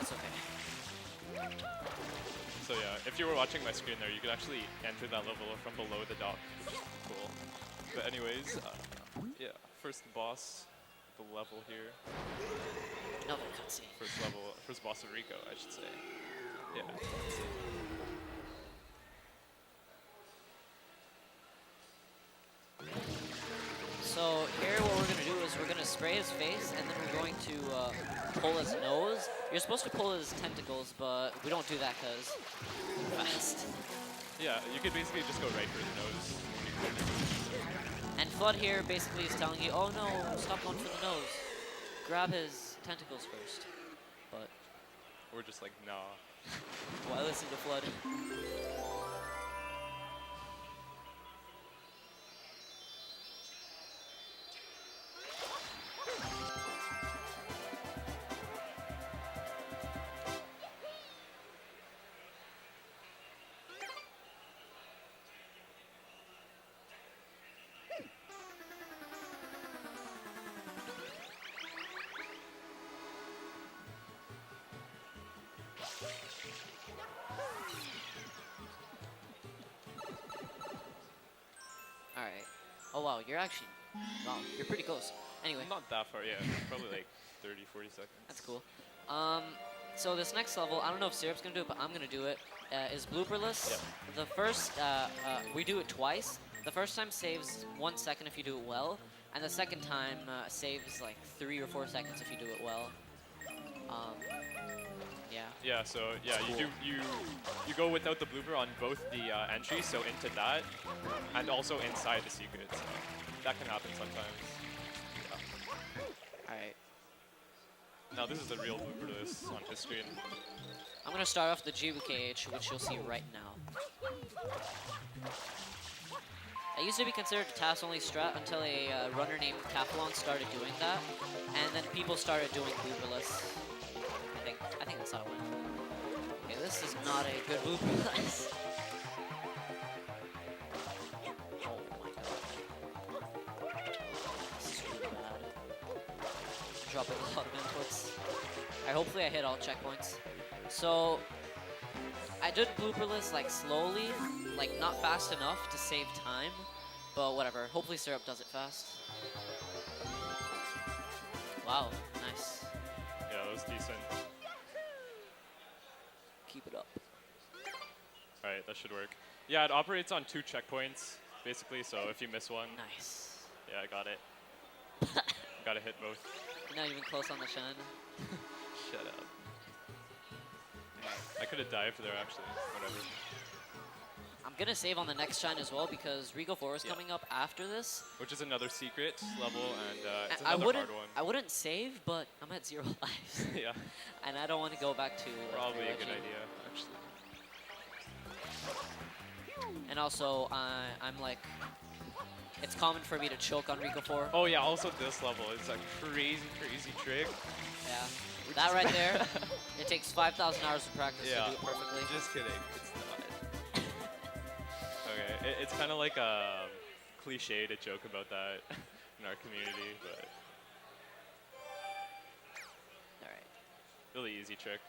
It's okay. So yeah, if you were watching my screen there, you could actually enter that level from below the dock, which is cool. But anyways, yeah, first boss, the level here. Another cutscene. First boss of Rico, I should say. Yeah. So here what we're going to do is we're going to spray his face and then we're going to pull his nose. You're supposed to pull his tentacles, but we don't do that because we're fast. Yeah, you could basically just go right for his nose. And Flood here basically is telling you, oh no, stop going for the nose. Grab his tentacles first. But, We're just like, nah. why listen to Flood? Alright. Oh wow, you're actually, wow, you're pretty close. Anyway, Not that far, yeah. Probably like 30, 40 seconds. that's cool. So this next level, I don't know if Syrup's gonna do it, but I'm gonna do it. Is blooperless. Yep. The first, we do it twice. The first time saves 1 second if you do it well, and the second time saves like 3 or 4 seconds if you do it well. Yeah. Yeah, so yeah, Cool. you go without the blooper on both the entries, so into that, and also inside the secret. So that can happen sometimes. All right. Now this is the real blooperless on his screen. I'm gonna start off the GBKH, which you'll see right now. I used to be considered a task-only strat until a runner named Capelon started doing that, and then people started doing blooperless. I think that's how it went. Okay, this is not a good blooperless. Oh my god. This is really bad. Dropping a lot of inputs. Alright, hopefully I hit all checkpoints. So, I did blooperless like slowly, like not fast enough to save time, but whatever. Hopefully Syrup does it fast. Wow, nice. Yeah, that was decent. Keep it up. All right, that should work. Yeah, it operates on 2 checkpoints, basically, so if you miss one, Nice. yeah, I got it. Gotta hit both. You're not even close on the shine. Shut up. I could have dived there, actually. Whatever. I'm gonna save on the next shine as well because Rigo 4 is Yeah. coming up after this. Which is another secret level, and it's I another wouldn't, hard one. I wouldn't save, but I'm at 0 lives, Yeah, and I don't want to go back to. probably a good Reggie. idea, actually. And also, I'm like, it's common for me to choke on Rigo 4. Oh yeah, also this level is a crazy, crazy trick. Yeah, that right there, it takes 5,000 hours of practice Yeah. to do it perfectly. Just kidding, it's not. Okay, it's kind of like a cliche to joke about that in our community, but All right. really easy trick.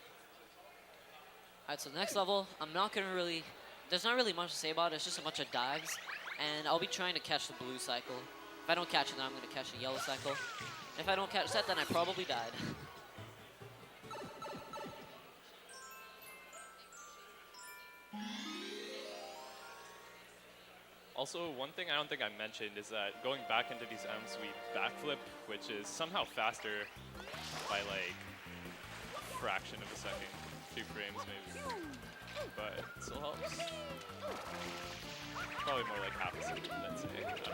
All right, so the next level, I'm not gonna really, there's not really much to say about it. It's just a bunch of dives, and I'll be trying to catch the blue cycle. If I don't catch it, then I'm gonna catch the yellow cycle. If I don't catch that, then I probably died. Also, one thing I don't think I mentioned is that going back into these M's, we backflip, which is somehow faster by like a fraction of a second, 2 frames maybe, but it still helps. Probably more like half a second, let's say. I don't know.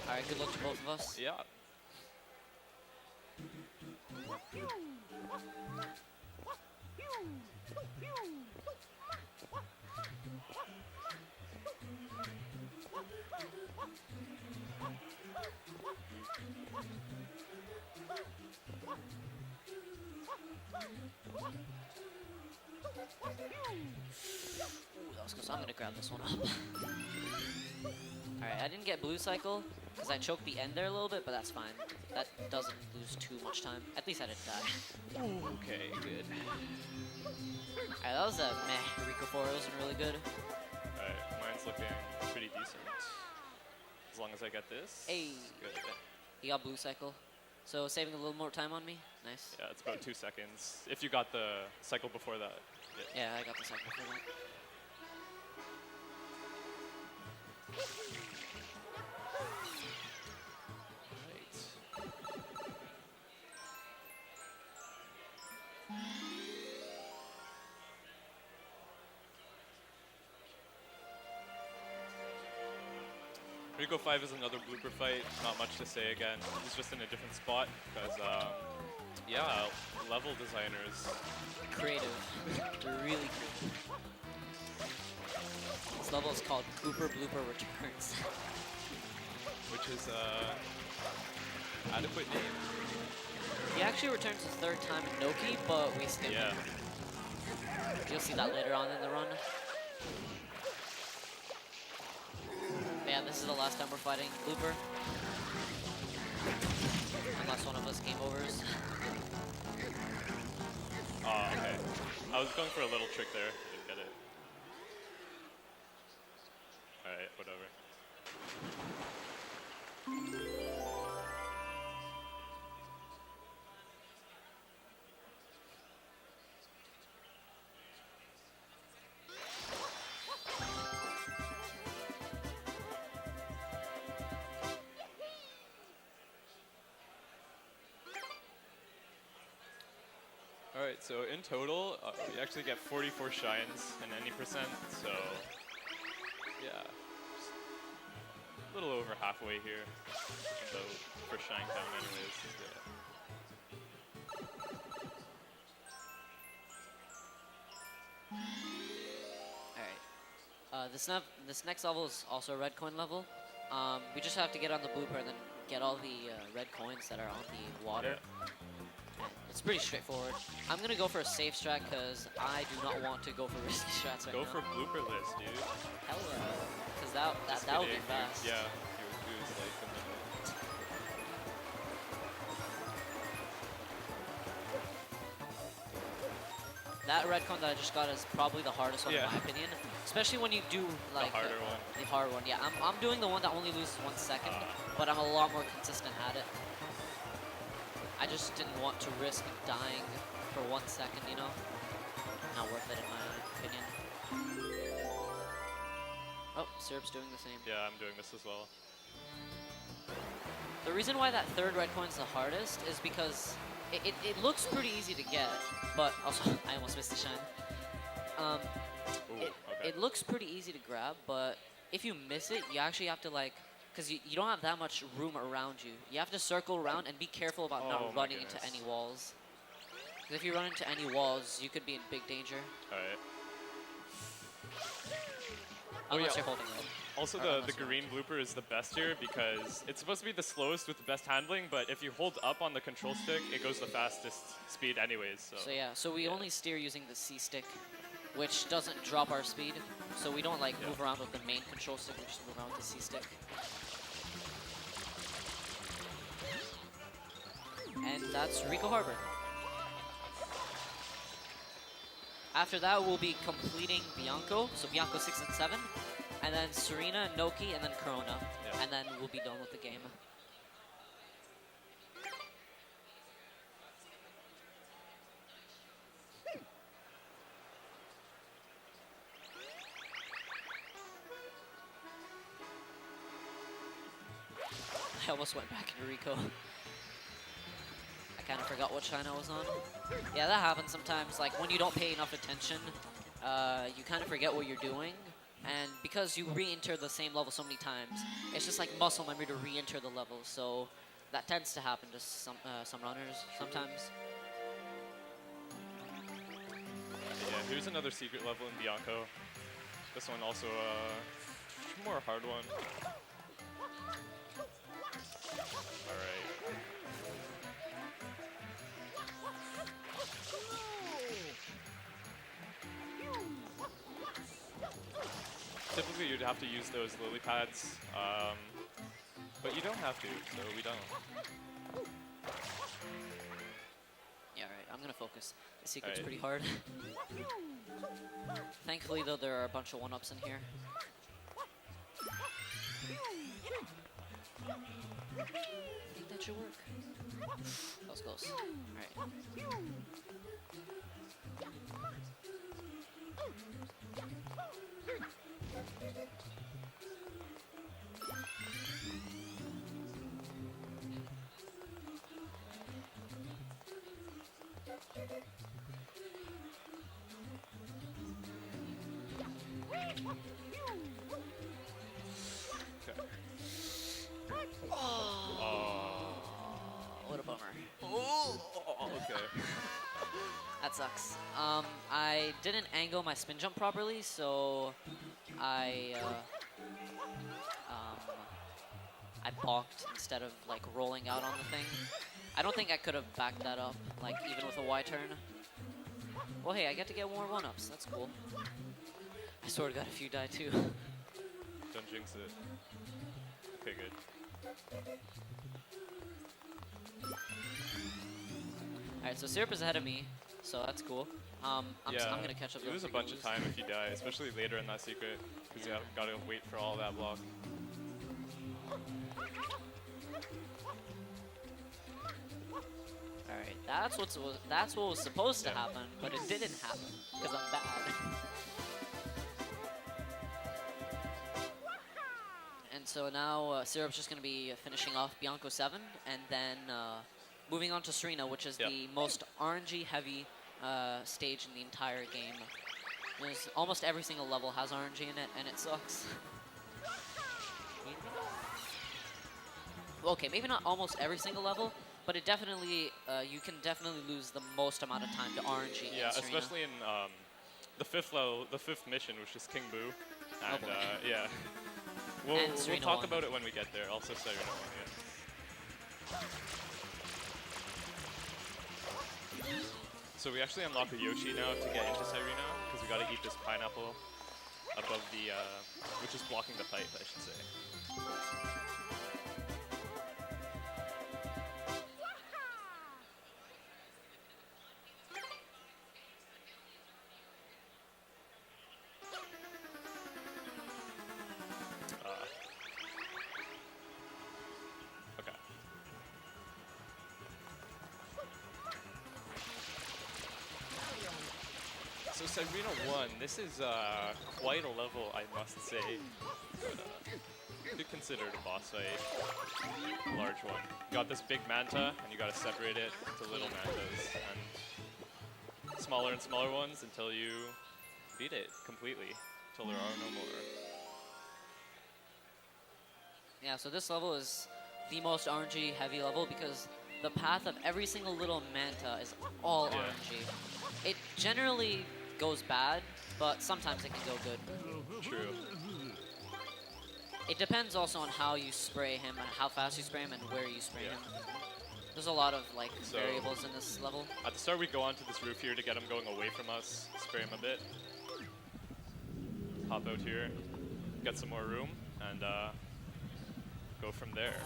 All right, good luck to both of us. Yeah. Ooh, that was close. I'm gonna grab this one up. Alright, I didn't get blue cycle because I choked the end there a little bit, but that's fine. That doesn't lose too much time. At least I didn't die. Okay, good. Alright, that was a meh. Rico 4 wasn't really good. Alright, mine's looking pretty decent. As long as I get this. Hey. Good. He got blue cycle. So saving a little more time on me. Nice. Yeah, it's about 2 seconds. If you got the cycle before that. Yeah. Yeah, I got the cycle for that. Right. Rico 5 is another blooper fight. Not much to say again. He's just in a different spot because, yeah, level designers. Creative. Really creative. This level is called Blooper Blooper Returns. Which is adequate name. He actually returns the 3rd time in Noki, but we skip Yeah. him. You'll see that later on in the run. Yeah, this is the last time we're fighting Blooper. Unless one of us game overs. Oh, okay. I was going for a little trick there. I didn't get it. Alright, whatever. All right, so in total, we actually get 44 shines and any percent, so yeah, just a little over halfway here. About for shine count anyways, yeah. Alright. This next level is also a red coin level. We just have to get on the blooper and then get all the red coins that are on the water. Yeah. It's pretty straightforward. I'm gonna go for a safe strat because I do not want to go for risky strats right Go now. for blooper list, dude. Hell yeah. Because that would be Kidding. fast. Yeah, you would lose like a minute. That red coin that I just got is probably the hardest one in my opinion. Especially when you do like the harder one. The hard one, yeah. I'm doing the one that only loses 1 second, but I'm a lot more consistent at it. I just didn't want to risk dying for 1 second, you know? Not worth it in my opinion. Oh, Syrup's doing the same. Yeah, I'm doing this as well. The reason why that third red coin's the hardest is because it looks pretty easy to get, but also I almost missed the shine. Ooh, okay. It looks pretty easy to grab, but if you miss it, you actually have to like, because you don't have that much room around you. You have to circle around and be careful about not running into any walls. Because if you run into any walls, you could be in big danger. Alright. Unless yeah. you're holding it. Also, the green blooper is the best here because it's supposed to be the slowest with the best handling, but if you hold up on the control stick, it goes the fastest speed anyways. So yeah, so we only steer using the C stick, which doesn't drop our speed. So we don't like move around with the main control stick, we just move around with the C stick. And that's Rico Harbor. After that, we'll be completing Bianco, so Bianco 6 and 7, and then Serena, Noki, and then Corona, and then we'll be done with the game. I almost went back into Rico. I kind of forgot what shine I was on. Yeah, that happens sometimes. Like when you don't pay enough attention, you kind of forget what you're doing. And because you re-enter the same level so many times, it's just like muscle memory to re-enter the level. So that tends to happen to some runners sometimes. yeah, here's another secret level in Bianco. This one also a more hard one. Alright. Typically, you'd have to use those lily pads, but you don't have to, so we don't. Yeah, alright, I'm gonna focus. The secret's pretty hard. Thankfully, though, there are a bunch of one-ups in here. I think that should work. That was close. Alright. What a bummer. Okay. That sucks. I didn't angle my spin jump properly, so I balked instead of like rolling out on the thing. I don't think I could have backed that up, like even with a Y turn. Well, hey, I get to get more one-ups. That's cool. I sort of got a few die too. Don't jinx it. Okay, good. Alright, so Syrup is ahead of me, so that's cool. I'm gonna catch up. You lose a bunch of time if you die, especially later in that secret, because you gotta wait for all that block. Alright, that's what was supposed to happen, but it didn't happen because I'm bad. And so now Syrup's just gonna be finishing off Bianco 7, and then moving on to Serena, which is the most RNG heavy stage in the entire game. Almost every single level has RNG in it, and it sucks. Okay, maybe not almost every single level, but it definitely, you can definitely lose the most amount of time to RNG. Yeah, in Serena. especially in the fifth level, the fifth mission, which is King Boo, and boy. yeah, we'll Serena talk 1. about it when we get there. Also, Serena 1. Yeah. So we actually unlock a Yoshi now to get into Sirena, because we gotta eat this pineapple above the, which is blocking the pipe, I should say. Okay. So Sirena 1, this is quite a level, I must say. But, you could consider it a boss fight. Large one. You got this big manta, and you gotta separate it into little mantas, and smaller and smaller ones until you beat it completely, until there are no more. Yeah, so this level is the most RNG heavy level because the path of every single little manta is all Yeah. RNG. It generally goes bad, but sometimes it can go good. True. It depends also on how you spray him and how fast you spray him and where you spray Yeah. him. There's a lot of like So- variables in this level. At the start, we go onto this roof here to get him going away from us, spray him a bit. Hop out here, get some more room, and go from there.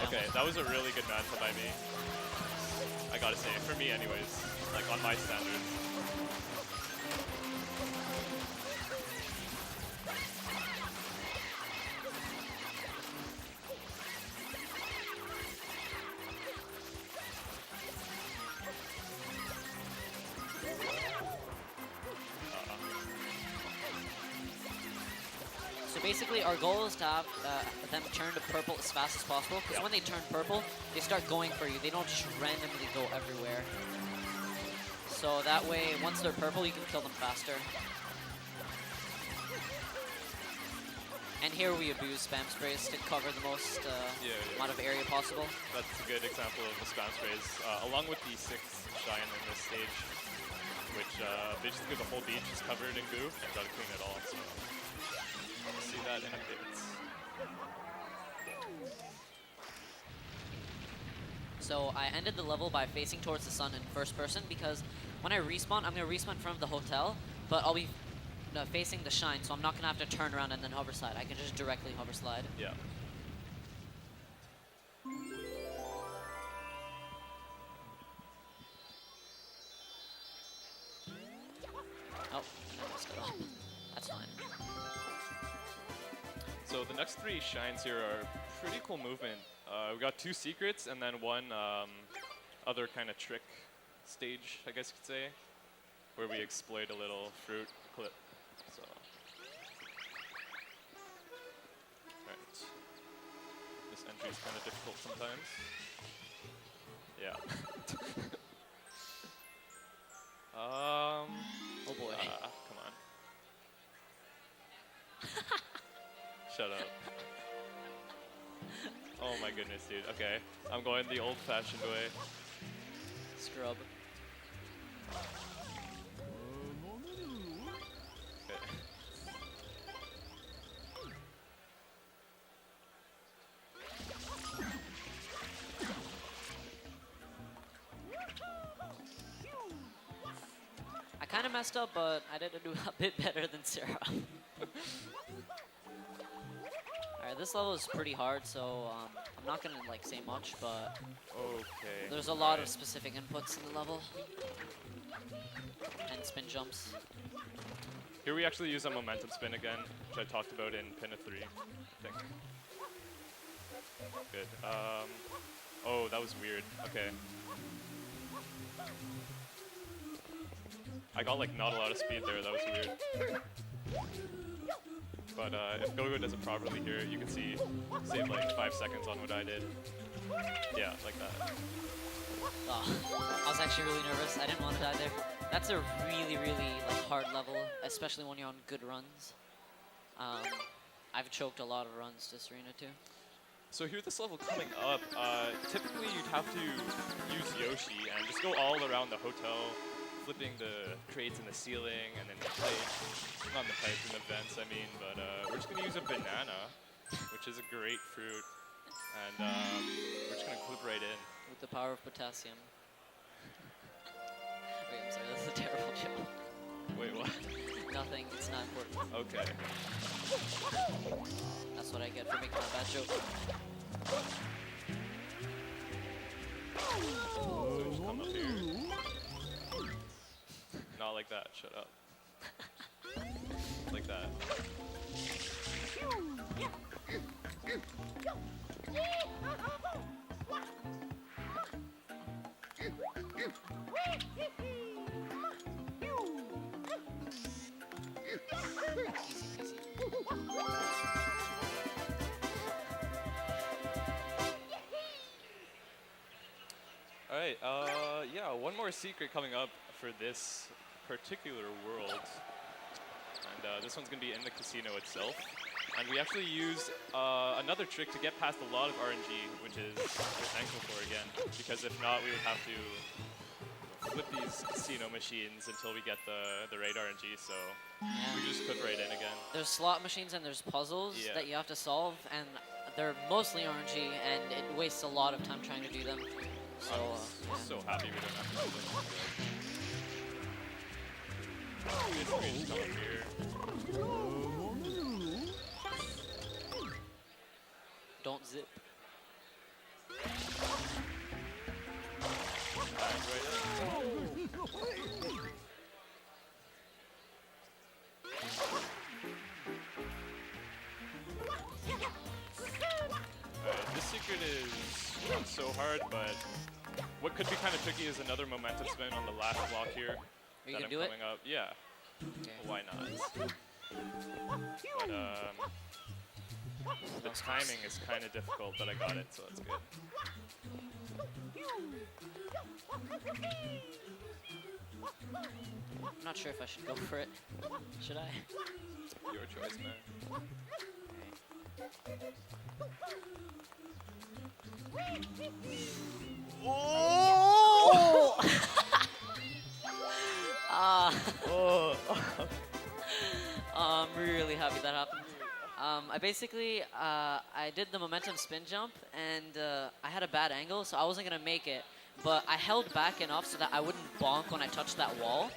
Okay, that was a really good manta by me. I gotta say, for me anyways, like on my standards. So basically, our goal is to have them turn to purple as fast as possible, because Yep. when they turn purple, they start going for you. They don't just randomly go everywhere. So that way, once they're purple, you can kill them faster. And here we abuse spam sprays to cover the most Yeah. amount of area possible. That's a good example of the spam sprays, along with the 6th shine in this stage, which basically the whole beach is covered in goo and gotta clean it all. So I'll see that in a bit. So I ended the level by facing towards the sun in first person because when I respawn, I'm going to respawn from the hotel, but I'll be facing the shine, so I'm not going to have to turn around and then hover slide. I can just directly hover slide. Yeah. Oh, I messed it up. That's fine. So the next 3 shines here are pretty cool movement. We got 2 secrets and then 1 other kind of trick stage, I guess you could say, where we exploit a little fruit clip. So, right. This entry is kind of difficult sometimes. Yeah. Oh boy. Come on. Shut up. Oh my goodness, dude. Okay, I'm going the old-fashioned way. Scrub. Okay. I kind of messed up, but I did do a bit better than Sarah. Alright, this level is pretty hard, so I'm not gonna like say much, but Okay. there's a lot of alright. specific inputs in the level. And spin jumps. Here we actually use a momentum spin again, which I talked about in pin of 3, I think. Good. Oh, that was weird. Okay. I got like not a lot of speed there, that was weird. But if Gogo does it properly here, you can see, save like 5 seconds on what I did. Yeah, like that. Oh, I was actually really nervous. I didn't want to die there. That's a really, really like hard level, especially when you're on good runs. I've choked a lot of runs this arena too. So here, this level coming up, typically you'd have to use Yoshi and just go all around the hotel, flipping the crates in the ceiling and then the pipes. Not the pipes in the vents, I mean, but we're just gonna use a banana, which is a great fruit, and we're just gonna clip right in. With the power of potassium. Wait, I'm sorry, that's a terrible joke. Wait, what? Nothing, it's not important. Okay. That's what I get for making a bad joke. So just come up here. Not like that, shut up. Like that. Easy peasy. Alright, yeah, one more secret coming up for this particular world. And this one's going to be in the casino itself. And we actually use another trick to get past a lot of RNG, which is we're thankful for again. Because if not, we would have to flip these casino machines until we get the right RNG, so we just clip right in again. There's slot machines and there's puzzles Yeah. that you have to solve, and they're mostly RNG, and it wastes a lot of time trying to do them. So, I'm so happy we don't have to do this. We just come up here. don't zip. This secret is not so hard, but what could be kind of tricky is another momentum spin on the last block here. Are you that gonna I'm do it? coming up. Yeah. Okay. Why not? But the timing is kind of difficult, but I got it, so that's good. I'm not sure if I should go for it. Should I? Your choice, man. Oh! I'm really happy that happened. I did the momentum spin jump, and I had a bad angle, so I wasn't gonna make it. But I held back enough so that I wouldn't bonk when I touched that wall,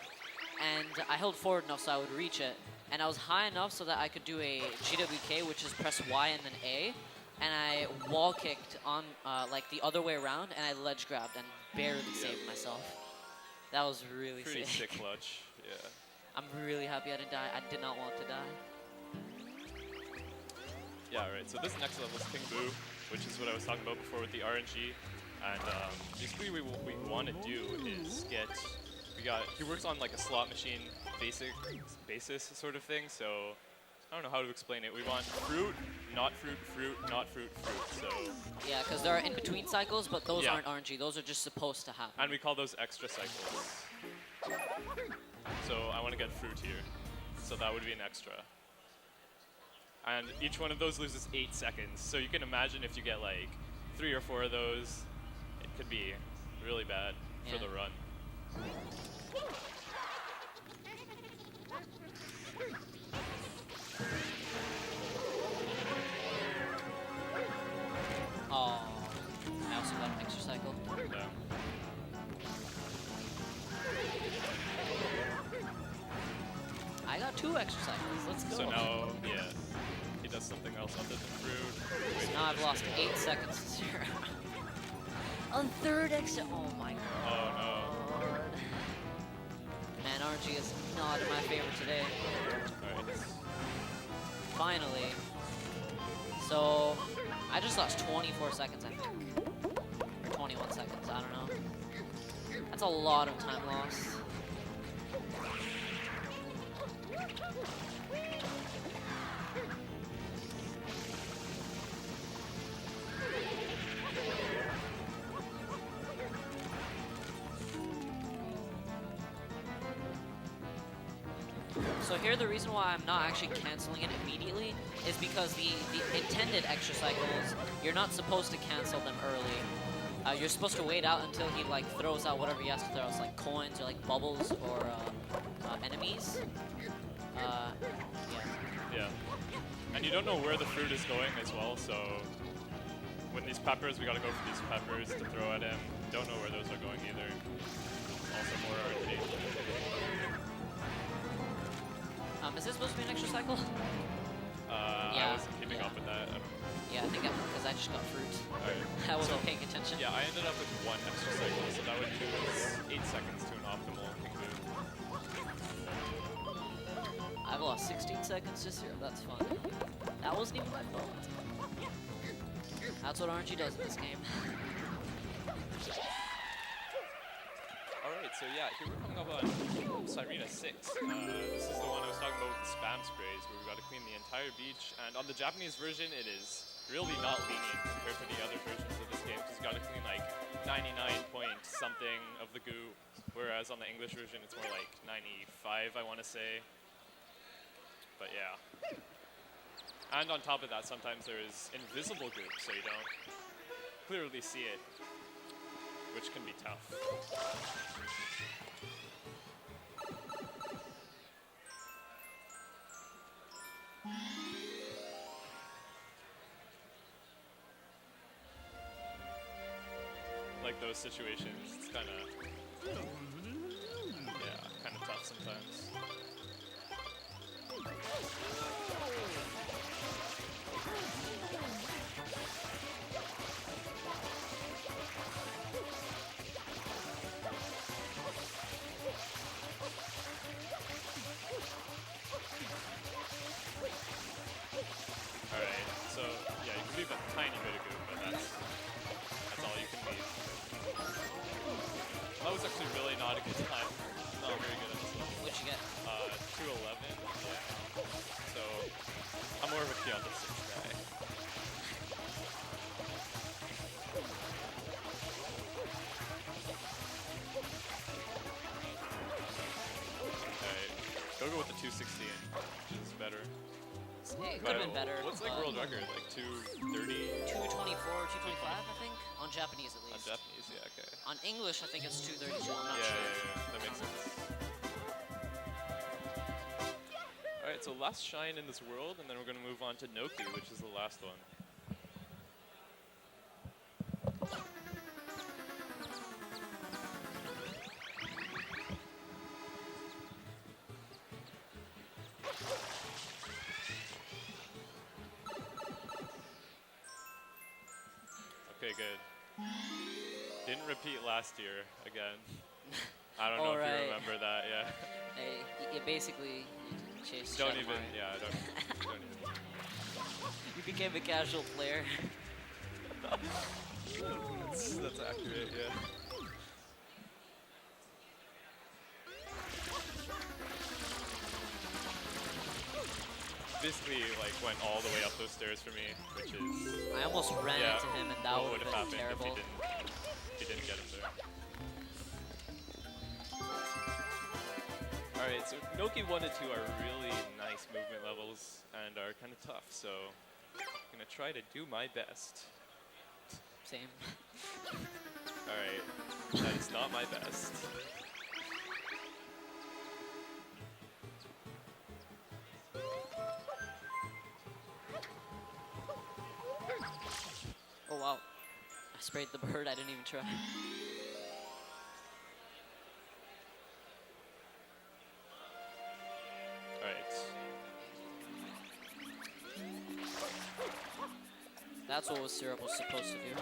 and I held forward enough so I would reach it. And I was high enough so that I could do a GWK, which is press Y and then A, and I wall kicked on like the other way around, and I ledge grabbed and barely saved myself. That was really Pretty sick. sick clutch, yeah. I'm really happy I didn't die. I did not want to die. Yeah, right, so this next level is King Boo, which is what I was talking about before with the RNG. And basically what we want to do is he works on like a slot machine basis sort of thing, so I don't know how to explain it. We want fruit, not fruit, fruit, not fruit, fruit, so. Yeah, because there are in-between cycles, but those Yeah. aren't RNG. Those are just supposed to happen. And we call those extra cycles. So I want to get fruit here, so that would be an extra. And each one of those loses 8 seconds, so you can imagine if you get like 3 or 4 of those, it could be really bad for the run. Oh, I also got an extra cycle. Yeah. I got 2 extra cycles. Let's go. So now, yeah, he does something else other than fruit. So now I've lost 8 seconds to 0. On third extra. Oh my god. Oh no. Man, RNG is not in my favor today. Alright. Finally. So, I just lost 24 seconds, I think. Or 21 seconds, I don't know. That's a lot of time lost. So here the reason why I'm not actually canceling it immediately is because the intended extra cycles, you're not supposed to cancel them early. You're supposed to wait out until he like throws out whatever he has to throw. It's like coins or like bubbles or enemies. Yeah. And you don't know where the fruit is going as well, so when these peppers, we gotta go for these peppers to throw at him. Don't know where those are going either. Also more RNG. Is this supposed to be an extra cycle? I wasn't keeping up with that. I don't know. Yeah, I think because I just got fruit. Alright. I wasn't paying attention. Yeah, I ended up with 1 extra cycle, so that would lose 8 seconds to an optimal King Boo. I've lost 16 seconds to Syrup. That's fun. That wasn't even my fault. That's what RNG does in this game. Alright, so yeah, here we're coming up on Sirena 6. This is the one I was talking about with the spam sprays, where we got to clean the entire beach. And on the Japanese version, it is really not lenient compared to the other versions of this game, because you got to clean like 99 point something of the goo, whereas on the English version, it's more like 95, I want to say. But yeah. And on top of that, sometimes there is invisible goo, so you don't clearly see it, which can be tough. Like those situations, it's kind of, yeah, kind of tough sometimes. Alright, so yeah, you can leave a tiny bit of goo, but that's all you can leave. That was actually really not a good time. Not very good at this level. What'd you get? 211, yeah. So, I'm more of a Beyond the 6 guy. Alright, go with the 216, which is better. It could have been better. What's like world record? Like 230? 224, 225, I think? On Japanese, at On least. Japanese, yeah, okay. On English, I think it's 232. I'm not Yeah, sure. that makes sense. Alright, so last shine in this world, and then we're going to move on to Noki, which is the last one. Okay, good. Didn't repeat last year again. I don't know if you remember that, yeah. Hey, you basically chased Don't Shadow even, Mario. yeah, don't even. You became a casual player. That's accurate, yeah. Basically, like, went all the way up those stairs for me, which is... I almost ran yeah, into him, and that what would have happened been terrible. if he didn't get him there. Alright, so Noki 1 and 2 are really nice movement levels and are kind of tough, so I'm gonna try to do my best. Same. Alright, that is not my best. Oh wow. I sprayed the bird, I didn't even try. Alright. That's what Syrup was supposed to do.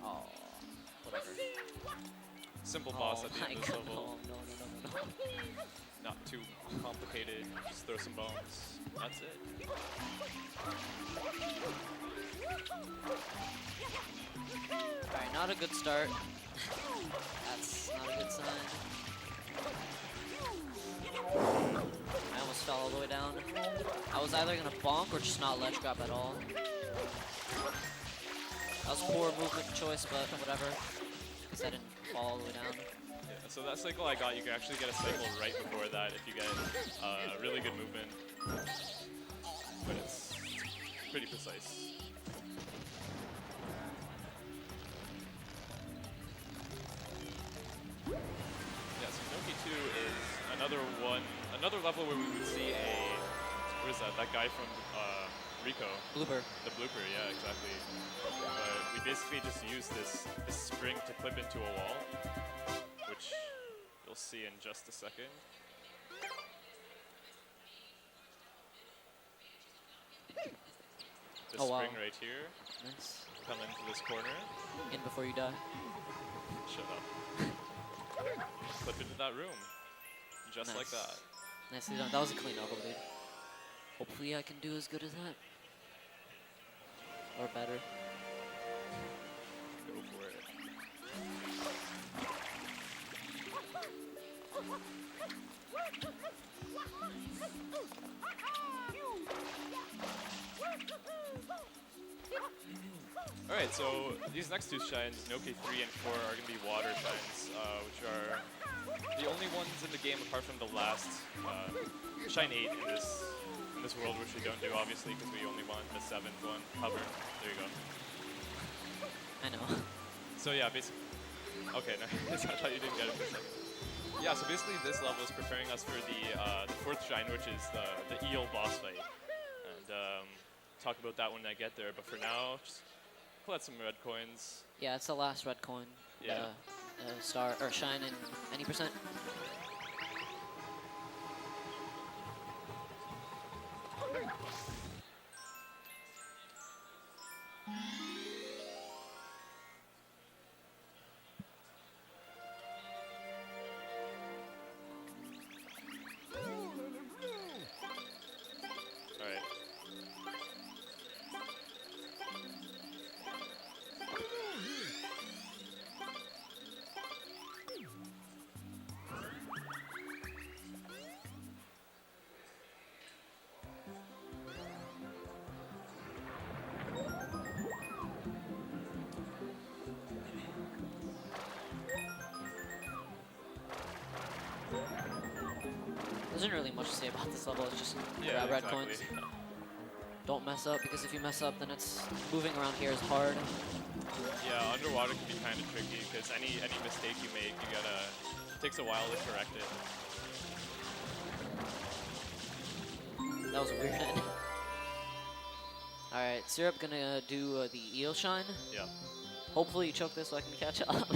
Oh, whatever. Simple boss at the end of this God. level. No. Not too complicated, just throw some bombs. That's it. not a good start. That's not a good sign. I almost fell all the way down. I was either gonna bonk or just not ledge grab at all. That was poor movement choice, but whatever. Because I didn't fall all the way down. Yeah, so that cycle I got, you can actually get a cycle right before that if you get really good movement. But it's pretty precise. Yeah, so Noki 2 is another level where we would see what is that guy from Rico. Blooper. The blooper, yeah, exactly. But we basically just use this spring to clip into a wall, which you'll see in just a second. The Oh, wow. spring right here, Nice. come into this corner, In before you die. shut up. Clip into that room, just like Nice. that. Nicely done. That was a clean elbow, dude. Hopefully I can do as good as that. Or better. Go for it. Alright, so these next two shines, Noki 3 and 4, are going to be water shines, which are the only ones in the game apart from the last shine 8 in this world, which we don't do obviously because we only want the 7th one, hover. There you go. I know. So yeah, basically, okay, no, I thought you didn't get it for a second. Yeah, so basically this level is preparing us for the 4th shine, which is the eel boss fight, and talk about that when I get there. But for now, just collect some red coins. Yeah, it's the last red coin. Yeah. Star or shine in any percent. Alright. There's not really much to say about this level. It's just Yeah, grab red exactly. coins. Don't mess up, because if you mess up, then it's moving around here is hard. Yeah, underwater can be kind of tricky because any mistake you make, it takes a while to correct it. That was a weird end. Alright, Syrup gonna do the eel shine. Yeah. Hopefully you choke this so I can catch up.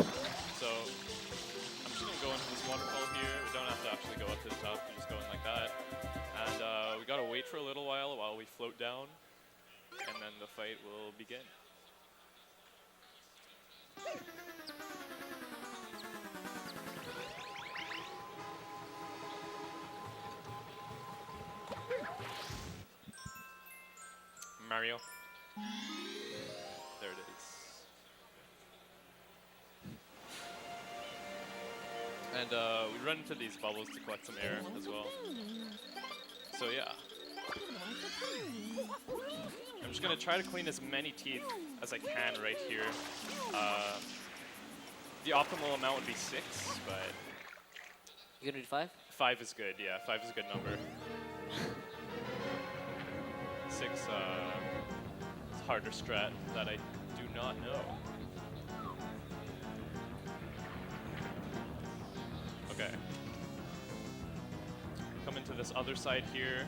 So I'm just gonna go into this waterfall here. We don't have to actually go up to the top. We're just going like that. And we gotta wait for a little while we float down, and then the fight will begin. Mario. There it is. And we run into these bubbles to collect some air as well. So yeah. I'm just gonna try to clean as many teeth as I can right here. The optimal amount would be 6, but You gonna do 5? 5 is good, yeah, 5 is a good number. 6, it's a harder strat that I do not know. Okay. Come into this other side here.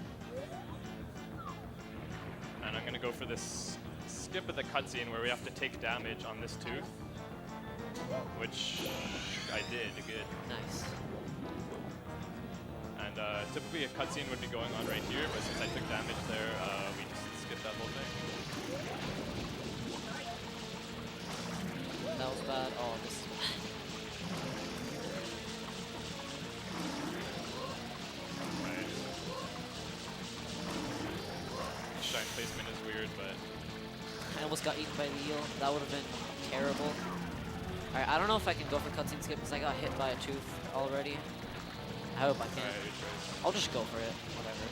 And I'm gonna go for this skip of the cutscene where we have to take damage on this tooth. Which I did, good. Nice. And typically a cutscene would be going on right here, but since I took damage there, we just skipped that whole thing. That was bad. Oh, this is bad. Right. Shine placement is weird, but I almost got eaten by the eel. That would have been terrible. Alright, I don't know if I can go for cutscene skip because I got hit by a tooth already. I hope I can. Alright, your choice. I'll just go for it. Whatever.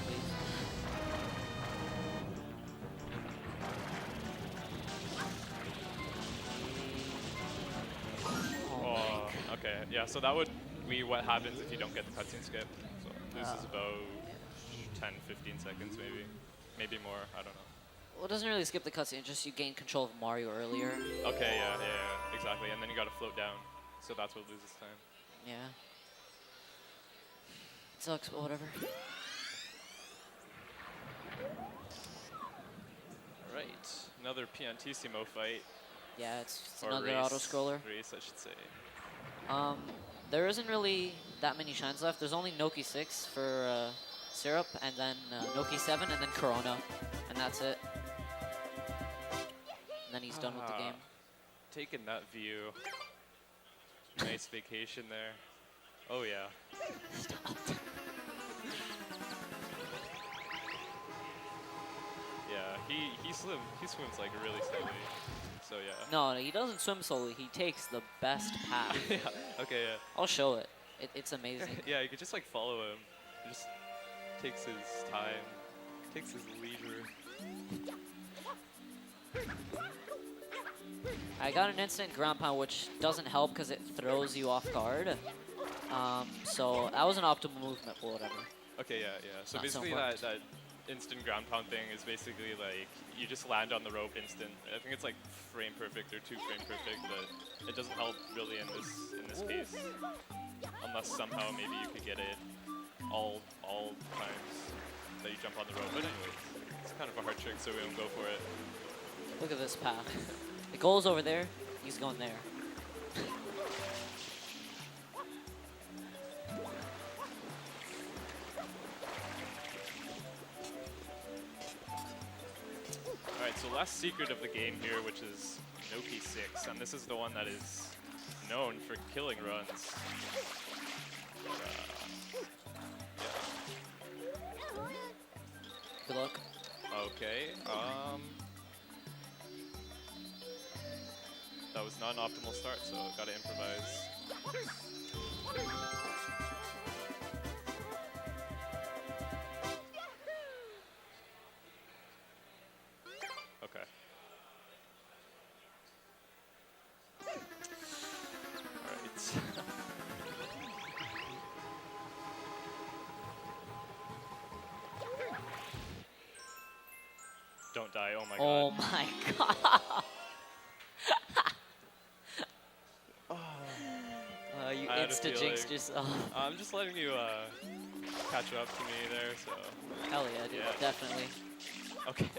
Please. Oh, my Okay, yeah, so that would be what happens if you don't get the cutscene skip. So this is about 10, 15 seconds maybe. Maybe more, I don't know. Well, it doesn't really skip the cutscene, just you gain control of Mario earlier. Okay, yeah, exactly. And then you gotta float down. So that's what loses time. Yeah. Sucks, but whatever. Alright, another Piantissimo fight. Yeah, it's Or another race. auto-scroller. Race, I should say. There isn't really that many shines left. There's only Noki 6 for Syrup, and then Noki 7, and then Corona. And that's it. And then he's done with the game. Taking that view. Nice vacation there. Oh yeah. Yeah, he swims like really slowly. So yeah. No, he doesn't swim slowly. He takes the best path. Yeah. Okay. Yeah. I'll show it. It's amazing. Yeah, you could just like follow him. He just takes his time, takes his leisure. I got an instant ground pound, which doesn't help because it throws you off guard. So that was an optimal movement, but whatever. Okay, yeah. So Not so basically important. that instant ground pound thing is basically like you just land on the rope instant. I think it's like frame perfect or 2 frame perfect, but it doesn't help really in this case. Unless somehow maybe you could get it all times that you jump on the rope. But anyways, it's kind of a hard trick, so we don't go for it. Look at this path. The goal's over there. He's going there. Alright, so last secret of the game here, which is Noki 6, and this is the one that is known for killing runs. But, Good luck. okay, that was not an optimal start, so gotta improvise. Okay. Alright. Don't die, oh my god. Oh my god. You I had a insta-jinxed feeling. yourself. I'm just letting you catch up to me there, so. Hell yeah, dude. Yeah. Definitely. Okay.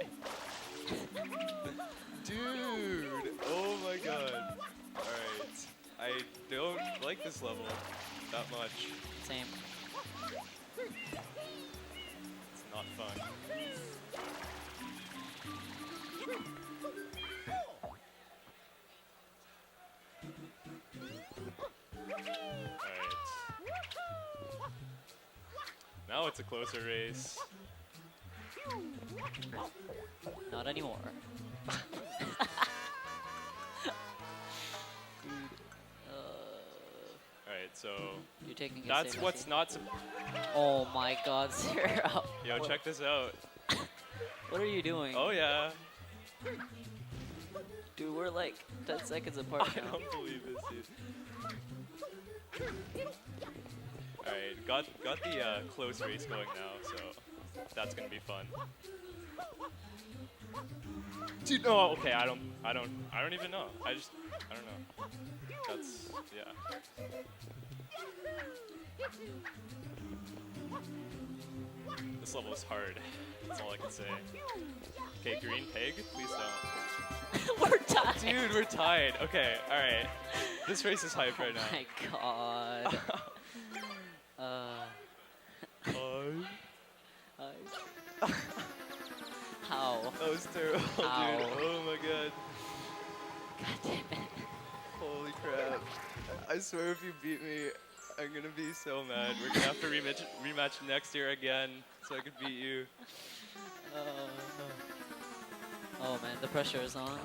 Dude! Oh my god. Alright. I don't like this level that much. Same. It's not fun. Alright. Now it's a closer race. Not anymore. Alright, so You're taking it that's safe, what's not. Oh my god, Syrup. Yo, check this out. What are you doing? Oh yeah. Dude, we're like 10 seconds apart I now. don't believe this, dude. Alright, got the close race going now, so that's gonna be fun. Dude, no, okay, I don't even know. I don't know. That's, yeah. This level is hard. That's all I can say. Okay, green peg, please don't. We're tied. Dude, we're tied. Okay, alright. This race is hype right Oh now. my god. How? That was terrible, Ow. dude. Oh my god. God damn it. Holy crap. I swear if you beat me, I'm gonna be so mad. We're gonna have to rematch next year again so I could beat you. Oh man, the pressure is on.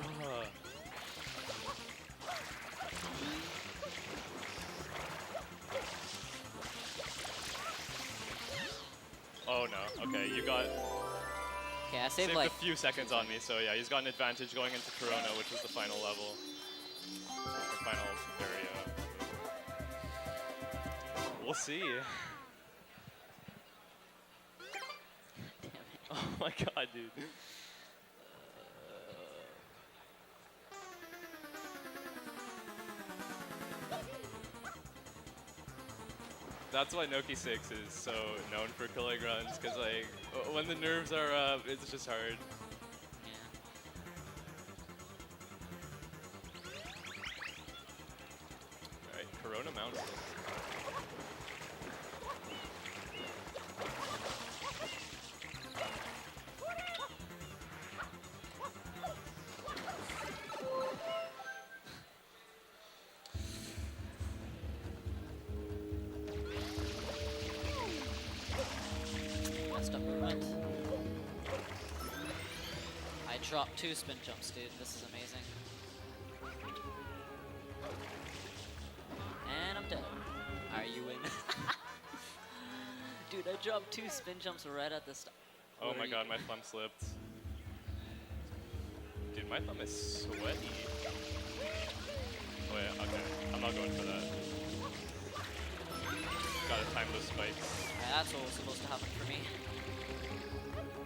Oh no. Okay, you got Okay, I saved saved like a few seconds on me. So yeah, he's got an advantage going into Corona, which was the final level, or final area. We'll see. damn it. Oh my god, dude. That's why Noki 6 is so known for killing runs, because like when the nerves are up, it's just hard. Yeah. Alright, Corona mounts. Messed up movement. I dropped 2 spin jumps, dude. This is amazing. And I'm dead. Are you in? Dude, I dropped 2 spin jumps right at the start. Oh my god, my thumb slipped. Dude, my thumb is sweaty. Oh yeah, okay. I'm not going for that. Gotta time those spikes. That's what was supposed to happen for me.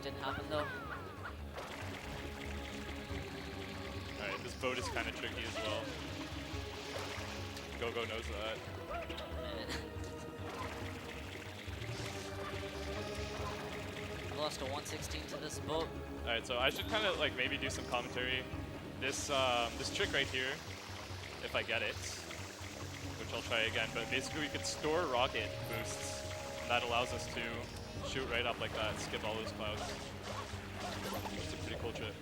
Didn't happen though. Alright, this boat is kind of tricky as well. Gogo knows that. I lost a 116 to this boat. Alright, so I should kind of like maybe do some commentary. This trick right here, if I get it, which I'll try again, but basically we could store rocket boosts, and that allows us to shoot right up like that, skip all those clouds. It's a pretty cool trick.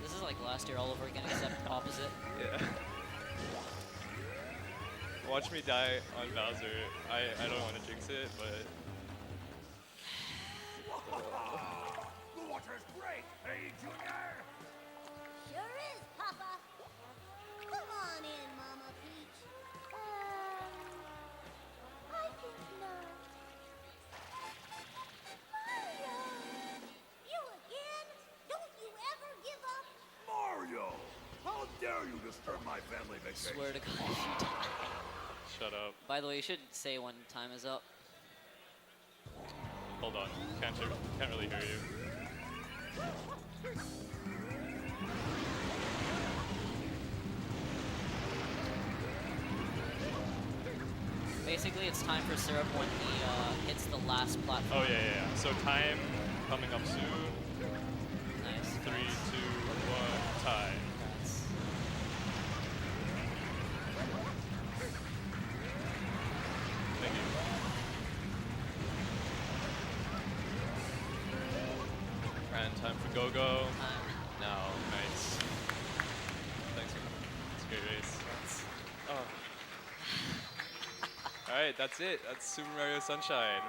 This is like last year all over again, except opposite. Yeah. Watch me die on Bowser. I don't want to jinx it, but... The water's great, hey, Junior? Sure is, Papa. Come on in, Mama Peach. I think not. Mario! You again? Don't you ever give up? Mario! How dare you disturb my family vacation? Swear to God, if you die. Shut up. By the way, you should say when time is up. Hold on. Can't really hear you. Basically, it's time for Syrup when he hits the last platform. Oh yeah. So time coming up soon. Nice. 3, 2, 1, time. Congrats. Thank you. And time for Gogo. Now, nice. Thanks for coming. It's a great race. Oh. Alright, that's it. That's Super Mario Sunshine.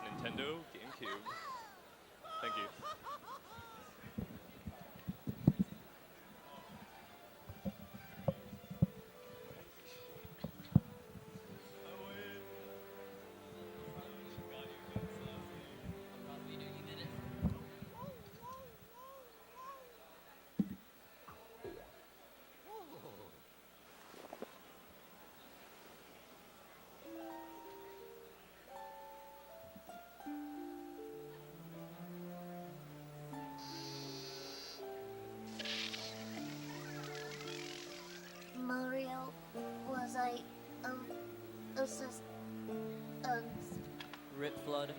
Nintendo GameCube. Thank you. Mario, was I, Rip Flood.